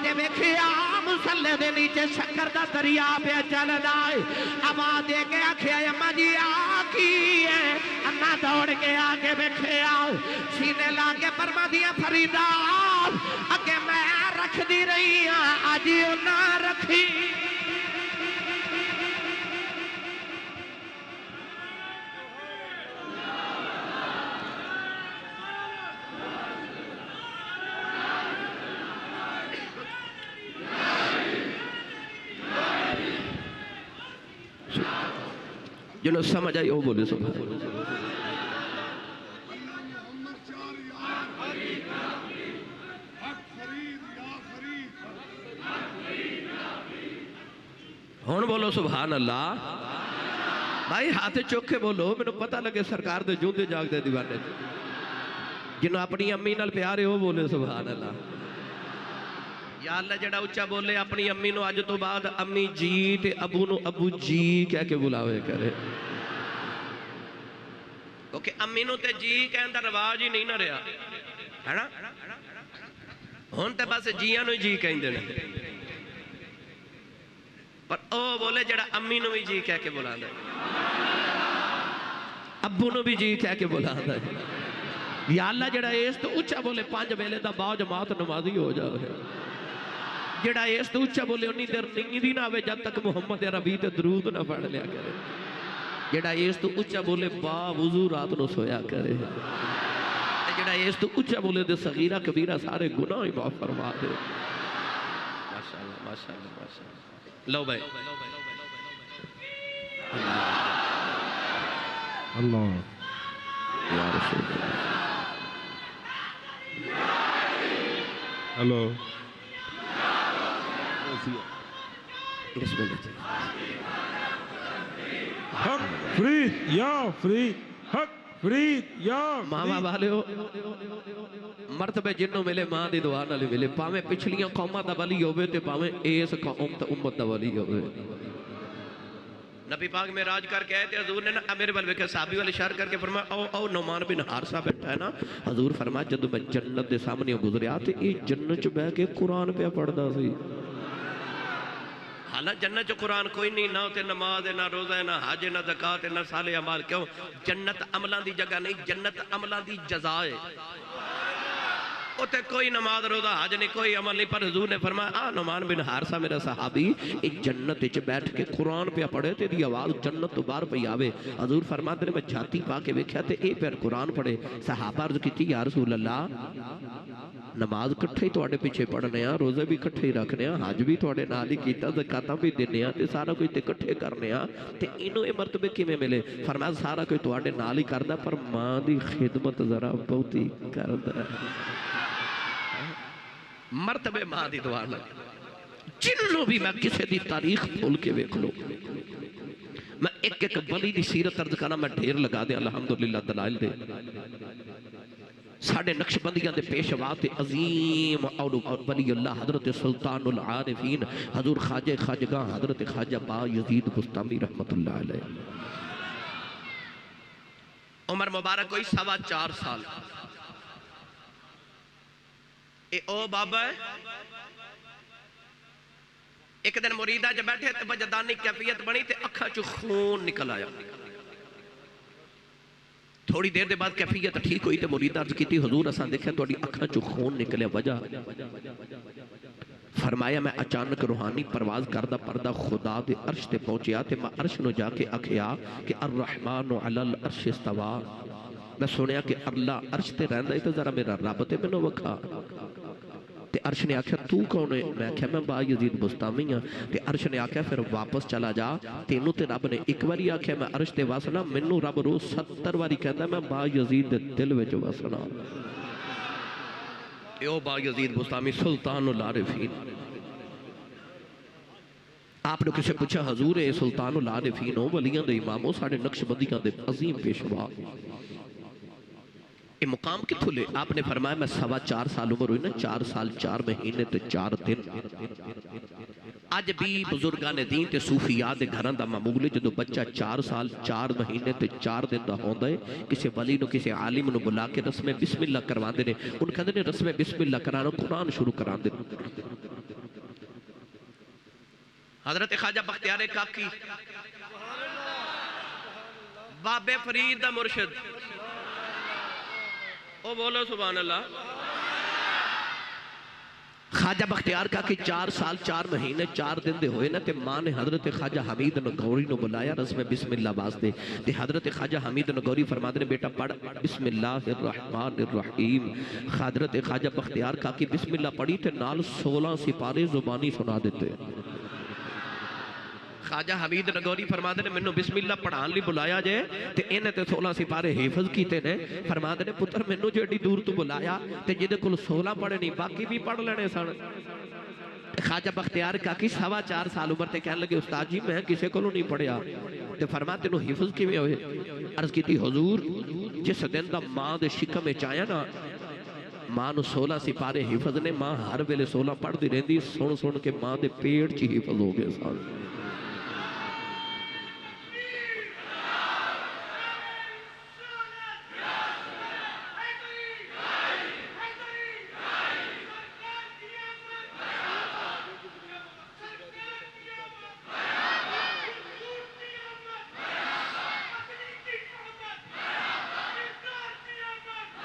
تے ویکھیا مصلی دے نیچے شکر دا دریا پہ چل دائے اما دے کے آکھیا اما جی آکی ہے اما دوڑ کے آگے ویکھیا سینے لاگے فرما دیا فریدہ اگے میں رکھ دی رہی ہاں آج نہ رکھی جنہوں سمجھ آئی وہ بولے سبحان ہون بولو سبحان اللہ بھائی ہاتھ چوکھے بولو میں نے پتہ لگے سرکار دے جون دے جاگ دے دیوانے جنہوں اپنی امی نال پیارے ہو بولے سبحان اللہ یا اللہ جڑا اچھا بولے اپنی امی نو آج تو بعد امی جی تے ابو نو ابو جی کہہ کے بلاوے کرے کیونکہ امی نو تے جی کہن دا رواج ہی نہیں نہ رہا ہے نا ہون تے بس جیاں نو جی کہیں دے پر او بولے جڑا امی نو بھی جی کہہ کے بلا دے ابو نو بھی جی کہہ کے بلا دے یا اللہ جڑا ایس تو اچھا بولے 5 بیلے دا باؤ جماعت نمازی ہو جاوے جڑا ایس تو اچھا بولے انہی دیر نیندی نہ آوے جب تک محمد عربی تے درود نہ پڑھ لیا کرے جڑا ایس تو اچھا بولے با وضو رات نو سویا کرے جڑا ایس تو اچھا بولے دے صغیرہ کبیرہ سارے گناہ ہی معاف فرما دے ماشاءاللہ ماشاءاللہ ماشاءاللہ لو بھائی اللہ یا رسول اللہ ہلو بسم اللہ حق فرید یا فرید حق فرید یا ماما والے ہو مرتبے جنوں ملے ماں دی دعا نال ملے پاویں پچھلیاں قوماں دا ولی ہوے تے پاویں اس قوم تے امت دا ولی ہوے نبی پاک میں راج کر کے آئے تھے حضور نے نا میرے بلوے کے صحابی والے اشارہ کر کے فرمایا او نعمان بن حارثہ بیٹھا ہے نا حضور فرمایا جدو میں جنت دے سامنے گزریا تے یہ جنت چ بیٹھ کے قرآن پہ پڑھدا سی حالانکہ جنت چ قرآن کوئی نہیں نہ تے نماز نہ روزہ نہ حج نہ زکات نہ صالح اعمال کیوں جنت عملاں دی جگہ نہیں جنت عملاں دی جزا ہے تے کوئی نماز روزہ حج نہیں کوئی عمل نہیں پر حضور نے فرمایا نعمان بن حارثہ میرا صحابی ایک جنت وچ بیٹھ کے قرآن پہ پڑھے تے دی آواز جنت تو باہر پئی آوے حضور فرماتے نے میں چھاتی پا کے ویکھیا تے اے پھر قرآن پڑھے صحابہ عرض کیتی یا رسول اللہ نماز کٹھے ہی تواڈے پیچھے پڑھنے ہاں روزے بھی کٹھے ہی رکھنے ہاں حج بھی تواڈے نال ہی کیتا زکاتاں بھی دینے ہاں تے سارا کچھ تے کٹھے کرنے ہاں تے اینوں اے مرتبے کیویں ملے فرمایا سارا کچھ تواڈے نال ہی کردا پر ماں دی خدمت ذرا بہتی کردا مرتبے ماں دی دعا نہ جنوں بھی میں کسے دی تاریخ کھول کے ویکھ لو میں ایک ایک ولی دی سیرت عرض کرنا میں ڈھیر لگا دے الحمدللہ دلائل دے ساڑھے نقشبندیاں دے پیشوات عظیم اور ولی اللہ حضرت سلطان العارفین حضور خواجہ خواجگاہ حضرت خواجہ با یزید بستامی رحمت اللہ علیہ عمر مبارک کوئی 4.25 سال اے او بابا ہے ایک دن مریدہ جب بیٹھے تے وجدانی کیفیت بنی تے اکھا چو خون نکل آیا تھوڑی دیر دے بعد کیفیت ٹھیک ہوئی تے مریدہ عرض کی تھی حضور اساں دیکھیں تو اکھا چو خون نکلے وجہ فرمایا میں اچانک روحانی پرواز کردہ پردہ خدا دے عرش تے پہنچیا تے میں عرش نو جا کے اکھیا کہ الرحمن علی العرش استوا میں سنیا کہ اللہ عرش تے رہندا ہے تے ذرا میرا رب تے مینوں وکھا تے عرش نے آکھیا تو کون ہے میں آکھیا میں با یزید بستامی ہاں تے عرش نے آکھیا پھر واپس چلا جا تینوں تے رب نے ایک واری آکھیا میں عرش تے واسنا مینوں رب روز 70 واری کہندا میں با یزید دے دل وچ واسنا او با یزید بستامی سلطان العارفین آپ نے کسے پوچھا حضور اے سلطان العارفین ہو ولیاں دے اماموں ساڑھے نقشبندیاں دے عظیم پیشوا یہ مقام کتھو لے آپ نے فرمایا میں 4.25 سال عمر ہوئی نا 4 سال 4 مہینے تے 4 دن آج بھی بزرگان دین تے صوفیاء دے گھران دا معمول ہے جدو بچہ 4 سال 4 مہینے تے 4 دن دا ہوندہ ہے کسی ولی نو کسی عالم نو بلا کے رسم بسم اللہ کروان دے ان کہتے ہیں رسم بسم اللہ کرانا قرآن شروع کران دے حضرت خواجہ بختیار کاکی باب فرید دا مرشد او بولو سبحان اللہ خواجہ بختیار کاکی 4 سال 4 مہینے 4 دن دے ہوئے نا تے ماں نے حضرت خواجہ حمید نگوری نو بلایا رسم بسم اللہ واسطے تے حضرت خواجہ حمید نگوری فرما دے بیٹا پڑھ بسم اللہ الرحمن الرحیم حضرت خواجہ بختیار کاکی بسم اللہ پڑھی تے نال 16 سپارے زبانی سنا دیتے خواجہ حمید نگوری فرما دے میں نو بسم اللہ پڑھان لی بلایا جائے تے انہیں تے 16 سپارے حفظ کیتے نے فرما دے پتر میں نو جیڑی دور تو بلایا تے جدے کل 16 پڑھے نہیں باقی بھی پڑھ لینے سن خواجہ بختیار کاکی 4.25 سال عمر تے کہنے لگے استاد جی میں کسے کو نہیں پڑھیا تے فرما تے نو حفظ کی میں ہوئے عرض کی تھی حضور جس دن دا ماں دے شکم میں چایا نا ماں نو 16 سپارے حفظ نے ماں ہر ویلے 16 پڑھ دی رہن دی سن کے ماں دے پیڑ چی حفظ ہو گئے سال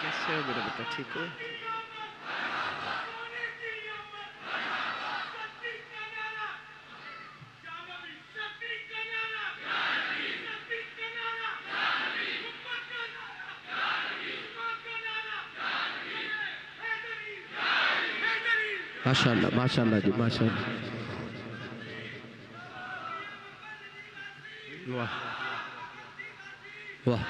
کیسے ہو میرا بیٹا ٹھیک ہو ماشاءاللہ ماشاءاللہ جی ماشاءاللہ واہ واہ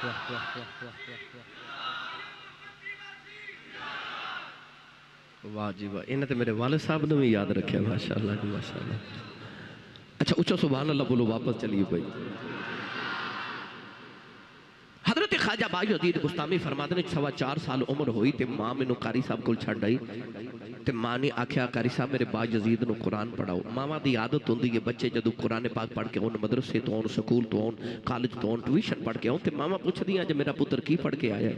واہ جی واہ انہیں تو میرے والد صاحب نے بھی یاد رکھے ماشاءاللہ جی ماشاءاللہ اچھا اچھا سبحان اللہ بولو، واپس چلیے بھائی. حضرت خواجہ باجوزید بستامی فرماتے ہیں 4.25 سال عمر ہوئی تے ماں مینوں قاری صاحب کول چھڈ آئی تے ماں نے آکھیا قاری صاحب میرے باجوزید نو قرآن پڑھاؤ. ماواں دی عادت ہوندی ہے بچے جدو قرآن پاک پڑھ کے اون مدرسے تو اون سکول تو اون کالج تو اون ٹیوشن پڑھ کے اون تے ماواں پوچھدیاں جے میرا پتر کی پڑھ کے آیا ہے.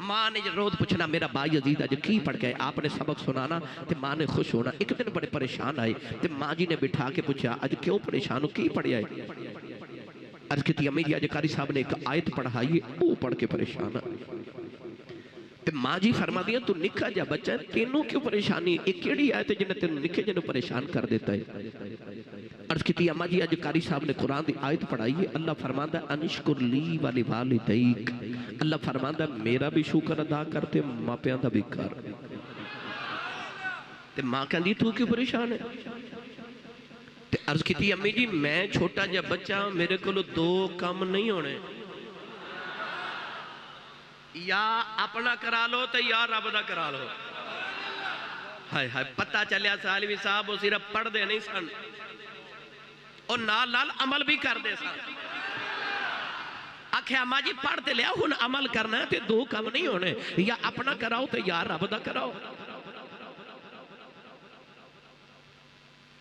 ماں نے روز پوچھنا میرا باجوزید اج کی پڑھ کے آئے، آپ نے سبق سنانا تے ماں نے خوش ہونا. ایک دن بڑے پریشان آئے تے ماں جی نے بٹھا کے پوچھا اج کیوں پریشان ہو، کی پڑھیا ہے؟ عرض کی امی جی آج قاری صاحب نے ایک آیت پڑھائی ہے وہ پڑھ کے پریشان ہے. تے ماں جی فرما دیا تو نکھا جا بچہ ہے تینوں کیوں پریشانی، ایک کیڑی آیت ہے جنہیں تینوں نکھے جنہوں پریشان کر دیتا ہے. عرض کی اما جی آج قاری صاحب نے قرآن دی آیت پڑھائی ہے. اللہ فرماتا ہے انشکر لی والی والدیک، اللہ فرماتا ہے میرا بھی شکر ادا کرتے ماں پیاں دا بھی کر. تے ماں کہندی تو کیوں پریشان ہے؟ تے عرض کی امی جی میں چھوٹا جا بچہ میرے کو 2 کام نہیں ہونے، یا اپنا کرا لو تے یا رب دا کرا لو. ہائے ہائے پتہ چلیا سالوی صاحب وہ صرف پڑھ دے نہیں سن اور نال عمل بھی کر دے سن. آکھے اما جی پڑھ تے لیا ہن عمل کرنا ہے تے 2 کام نہیں ہونے، یا اپنا کراؤ تے یا رب دا کراؤ.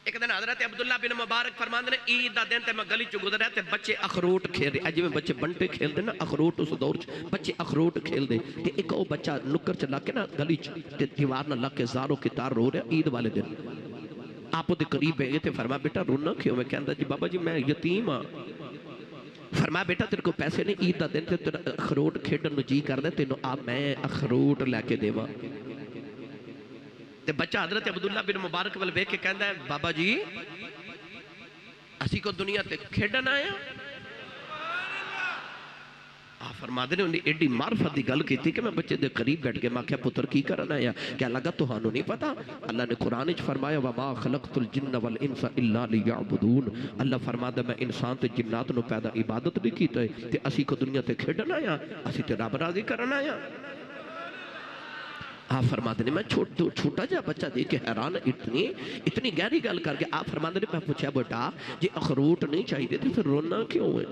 ایک دن حضرت عبداللہ بن مبارک فرماندے نے عید دا دن تے میں گلی چ گزریا تے بچے اخروٹ کھیل رہے، جویں بچے بنٹے کھیل دے نا اخروٹ، اس دور چ بچے اخروٹ کھیل دے تے ایک او بچہ نکر چ لگ کے نا گلی چ تے دیوار نہ لگ کے زارو کی تار رو رہا عید والے دن. آپ دے قریب ہے تے فرمایا بیٹا رونا کیوں؟ میں کہندا جی بابا جی میں یتیم ہاں. فرمایا بیٹا تیرے کو پیسے نہیں، عید دا دن تے تیرا اخروٹ کھیڈن نو جی کردا تینوں آ میں اخروٹ لے کے دیواں. تے بچہ حضرت عبداللہ بن مبارک ول ویکھ کے کہندا ہے بابا جی اسی کو دنیا تے کھیڈن آیا. آپ فرماتے نے انہیں ایڈی معرفت دی گل کی تھی کہ میں بچے دے قریب بیٹھ کے میں کہا پتر کی کرنا آیا؟ کیا لگا تہانوں نہیں پتا؟ اللہ نے قرآن وچ فرمایا وَمَا خَلَقْتُ الْجِنَّ وَالْإِنسَ إِلَّا لِيَعْبُدُونَ. اللہ فرماتا میں انسان تے جنات نو پیدا عبادت نہیں کیتا ہے تے اسی کو دنیا تے کھیڈن آیا، اسی تے رب راضی کرنا آیا. آپ فرماتے ہیں میں چھوٹا جا بچہ دیکھ کے حیران اتنی گہری گل کر کے آپ فرماتے ہیں میں پوچھا بیٹا جی اخروٹ نہیں چاہیے تھے پھر رونا کیوں ہے؟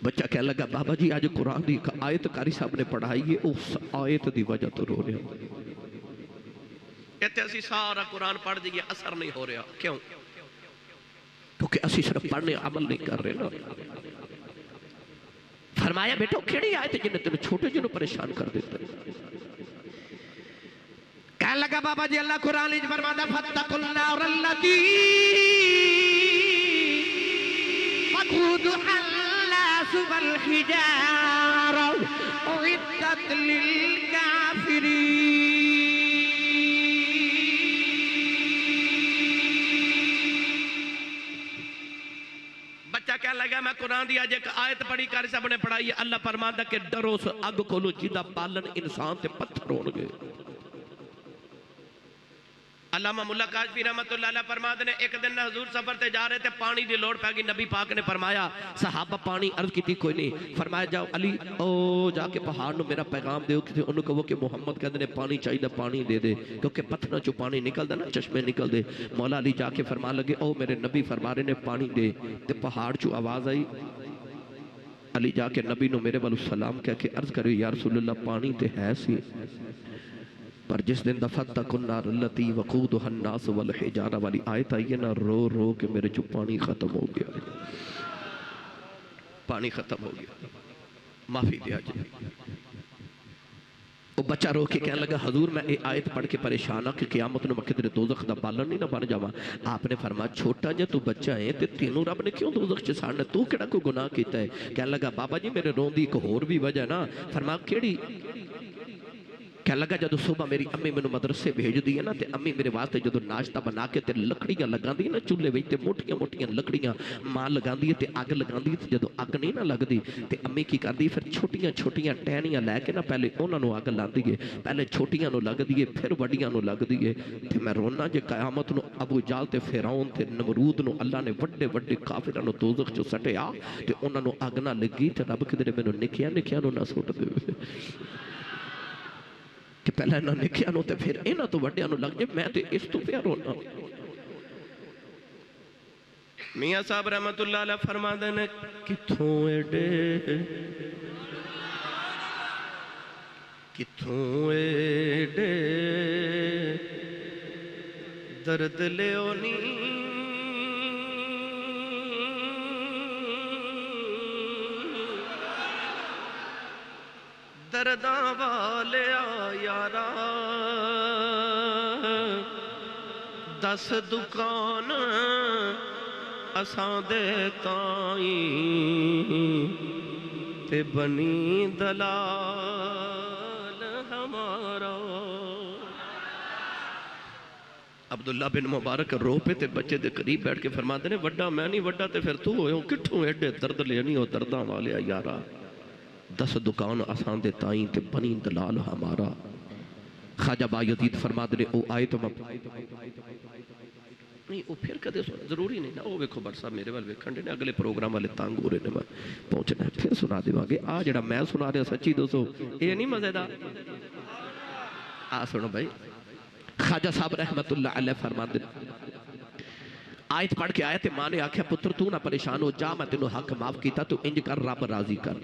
بچہ کہنے لگا بابا جی آج قرآن دی آیت قاری صاحب نے پڑھائی ہے اس آیت دی وجہ تو رو رہے ہوں. کہتے اسی سارا قرآن پڑھ دیئے اثر نہیں ہو رہا. کیوں؟ کیونکہ اسی صرف پڑھنے عمل نہیں کر رہے نا. فرمایا بیٹا کھڑی آئے تھے جنہیں تینوں چھوٹے جنہوں پریشان کر دیتا ہے. کہنے لگا بابا جی اللہ قرآن لیج فرماتا فَاتَّقُوا النَّارَ الَّتِي وَقُودُهَا النَّاسُ وَالْحِجَارَةُ أُعِدَّتْ لِلْكَافِرِينَ. کہنے لگا میں قرآن دی آج ایک آیت پڑھی قاری صاحب نے پڑھائی ہے. اللہ فرماتا کہ ڈرو سے اگ کھولو جیدہ پالن انسان تے پتھر ہونگے. علامہ ملا کاشفی رحمت اللہ علیہ فرماتے ہیں ایک دن حضور سفر تے جا رہے تھے پانی دی لوڑ پہ گئی. نبی پاک نے فرمایا صحابہ پانی عرض کی تھی کوئی نہیں. فرمایا جاؤ علی او جا کے پہاڑ نو میرا پیغام دے انہوں کہو کہ محمد کہتے ہیں پانی چاہیے پانی دے دے کیونکہ پتھر چو پانی نکل دے نا چشمے نکل دے. مولا علی جا کے فرما لگے او میرے نبی فرما رہے نے پانی دے. تے پہاڑ چو آواز آئی. علی جا کے نبی نو میرے والو سلام کہہ کے عرض کرے یا رسول اللہ پانی تے ہے سی پر جس دن فَاتَّقُوا النَّارَ الَّتِي وَقُودُهَا النَّاسُ وَالْحِجَارَةُ والی آیت آئی ہے نا رو رو کہ میرے جو پانی ختم ہو گیا. پانی ختم ہو گیا. معافی دیا جائے. وہ بچہ رو کے کہنے لگا حضور میں یہ آیت پڑھ کے پریشان ہوں کہ قیامت نو مکہ تیرے دوزخ دا بالن نہیں نہ بن جاواں. آپ نے فرمایا چھوٹا جا تو بچہ ہے تے تینوں رب نے کیوں دوزخ چ ساڑنا تو کیڑا کوئی گناہ کیتا ہے؟ کہنے لگا بابا جی میرے رون دی ایک ہور بھی وجہ نا. فرمایا کیڑی؟ کہنے لگا جدو صبح میری امی میں مدرسے بھیج دی ہے نا تے امی میرے واسطے جدو ناشتہ بنا کے تے لکڑیاں لگا دی نا چولہے وچ تے موٹیاں موٹیاں لکڑیاں ماں لگا دی تے اگ لگا دی تے جدو اگ نہیں نہ لگ دی تے امی کی کر دی پھر چھوٹیاں چھوٹیاں ٹہنیاں لے کے نا پہلے انہاں نو اگ لا دیے پہلے چھوٹیاں نو لگ دیے پھر وڈیاں نو لگ دیے. تے میں رونا جے قیامت نو ابو جال تے فرعون تے نمرود نو اللہ نے وڈے وڈے کافراں نو دوزخ چ سٹیا تے انہاں نو اگ نہ لگی تے رب کدے مینوں نکھیاں نو نہ سٹ دے کہ پہلے انہاں نکھیاں نو تے پھر انہاں تو وڈیاں نو لگ جائے. میں تے اس تو پیا رونا. میاں صاحب رحمت اللہ علیہ فرما دینے کتھوں ایڈے درد لیونی درداں والے یارا 10 دکان اساں دے تائیں تے بنی دلال ہمارا. عبداللہ بن مبارک رو پہ تے بچے دے قریب بیٹھ کے فرماتے ہیں وڈا میں نہیں وڈا تے پھر تو ہوئے ہوں کٹھوں ایڈے درد لینی ہو درداں والے یارا 10 دکان آسان دے تائیں تے بنی دلال ہمارا. خواجہ بایزید فرماتے ہیں او آئے تو نہیں وہ پھر کدے سنا ضروری نہیں نا وہ ویکھو بر صاحب میرے والے ویکھن نے اگلے پروگرام والے تانگ ہو رہے نے پہنچنا ہے پھر سنا دیواں گے. آ جڑا میں سنا رہا سچی دوستو یہ نہیں مزیدار. آ سنو بھائی خواجہ صاحب رحمت اللہ علیہ فرماتے آیت پڑھ کے آئے تھے ماں نے آکھیا پتر تو نہ پریشان ہو جا میں تینوں حق معاف کیتا تو انج کر رب راضی کر.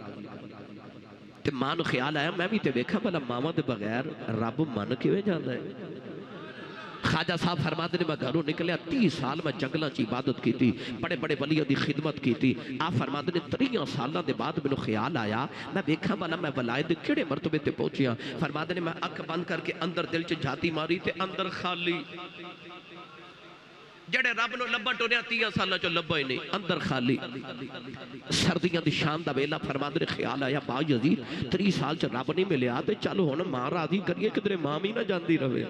تے ماں نو خیال آیا میں بھی تے ویکھا بھلا ماواں دے بغیر رب من کیویں جاندا ہے. خواجہ صاحب فرماتے نے میں گھروں نکلیا 30 سال میں جنگلاں چ عبادت کی تھی بڑے بڑے ولیوں دی خدمت کی تھی. آپ فرماتے نے 30 سالاں دے بعد مینوں خیال آیا میں ویکھا بھلا میں ولایت دے کیڑے مرتبے تے پہنچیا. فرماتے نے میں اکھ بند کر کے اندر دل چ جھاتی ماری تے اندر خالی جڑے رب نو لبا ٹوریا 30 سالاں چ لبا ہی نہیں اندر خالی. سردیاں دی شام دا ویلا فرماتے نے خیال آیا با یزید 30 سال چ رب نہیں ملیا تے چل ہن ماں راضی کریے کدھر ماں بھی نہ جاندی رہے.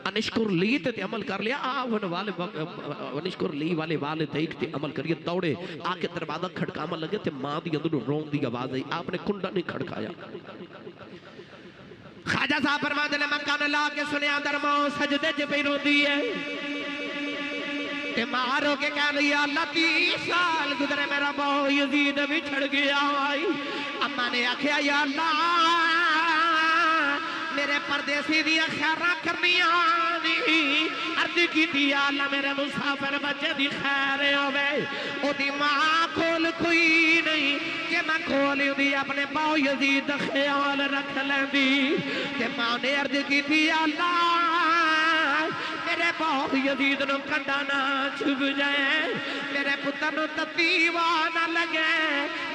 انشکر لی تے عمل کر لیا انشکر لی والے والدیک تے عمل کریے. دوڑے آ کے دروازہ کھڑکاما لگے تے ماں دی اندروں رون دی آواز آئی. آپ نے کنڈا نہیں کھڑکایا. خواجہ صاحب فرماتے نے میں کان لا کے سنیا درماں سجدے چ پئی روندی ہے تے مارو کے کہہ لیا اللہ 30 سال گزرے میرا باو یزید بھی چھڑ گیا. اما نے آکھیا یا اللہ میرے پردیسی دیا خیرہ کرنیاں دی عرض کی دیا اللہ میرے مسافر بچے دی خیر ہوئے. او دی ماں کھول کوئی نہیں کہ میں کھولی دی اپنے باو یزید خیال رکھ لیں دی. کہ ماں نے عرض کی دیا اللہ میرے باو یزید نو کنڈا نہ چھپ جائے میرے پتر نو تتیوہ نہ لگے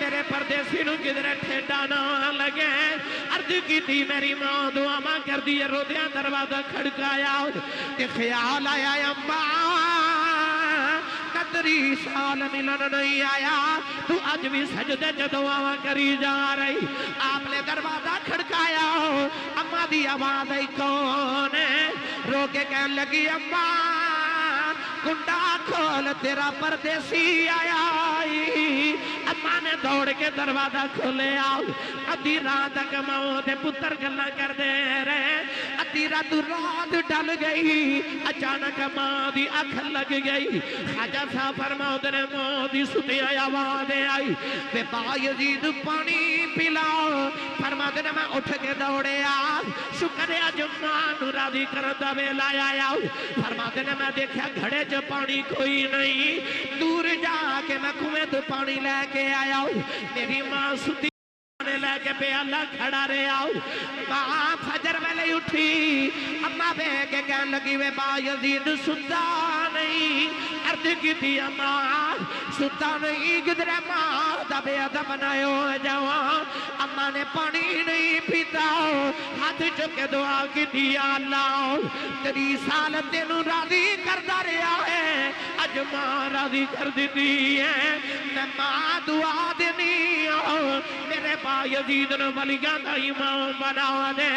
میرے پردیسی نو کدھر ٹھیڈا نہ لگے. عرض کی تھی میری ماں دعا ماں کر دی رودیاں دروازہ کھڑکایا تے خیال آیا اماں 30 سال ملن نہیں آیا تو آج بھی سجدے چ دعا کری جا رہی. آپ نے دروازہ کھڑکایا اماں دی آواز آئی کون ہے. رو کے کہنے لگی اماں کنڈا کھول تیرا پردیسی آیا. اماں نے دوڑ کے دروازہ کھولے آؤ. ادھی رات تک ماں دے پتر گلا کر دے رہے. ادھی رات ڈل گئی اچانک ماں دی اکھ لگ گئی. خواجہ صاحب فرماتے نے ماں دی ستی آواز آئی تے با یزید پانی پلاؤ. فرماتے نے میں اٹھ کے دوڑے آ شکر ہے جو ماں نو راضی کردا ویلا آیا. فرماتے نے میں دیکھا گھڑے چ پانی کوئی نہیں. دور جا کے میں کنویں تو پانی لے کے آیا. میری ماں ستی لے کے پیالہ کھڑا رہے آؤ. ماں فجر ویلے اٹھی اماں بے کے کہنے لگی وے با یزید ستا نہیں. عرض کی تھی اماں ستا نہیں گدرے ماں دا بے ادب بنائے ہو جوان. اماں نے پانی نہیں پیتا ہاتھ چکے دعا کی تھی اللہ 30 سال تینوں راضی کردہ رہا ہے اج ماں راضی کر دیتی ہے. میں ماں دعا دینی ہوں میرے با یزید نے ولیاں دا امام بنا دے.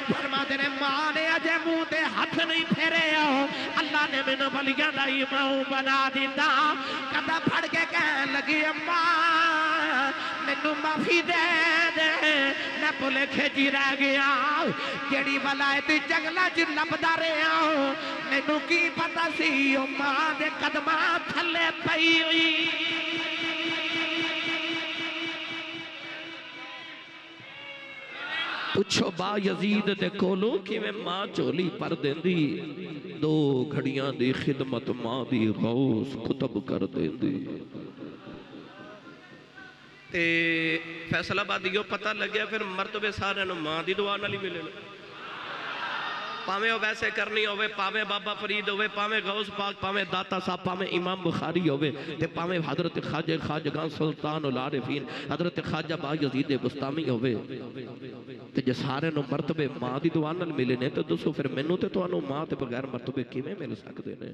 فرماتے نے ماں نے اجے منہ تے ہاتھ نہیں پھیرے ہو اللہ نے مینوں ولیاں دا امام بنا دیتا. کدا پھڑ کے کہنے لگی اماں مینوں معافی دے دے میں بھولے کھیجی رہ گیا. جیڑی ولایت جنگلاں چ لبدا رہیا مینوں کی پتہ سی او ماں دے قدماں تھلے پئی ہوئی. پوچھو با یزید دے کولو کہ میں ماں چولی پر دیں دی 2 گھڑیاں دی خدمت ماں دی غوث کتب کر دیں دی تے فیصلہ بات یہ پتہ لگیا پھر مرتبے سارے نو ماں دی دعا نالی ملے پاویں ویسے کرنی ہوئے پاویں بابا فرید ہوئے پاویں غوث پاک پاویں داتا صاحب پاویں امام بخاری ہوئے تے پاویں حضرت خواجہ خواجگان سلطان العارفین حضرت خواجہ با یزید بستامی ہوئے تے جے سارے نو مرتبے ماں دی دعا نال ملے نے تو دسو پھر مینوں تے تانوں ماں تے بغیر مرتبے کیویں مل سکدے نے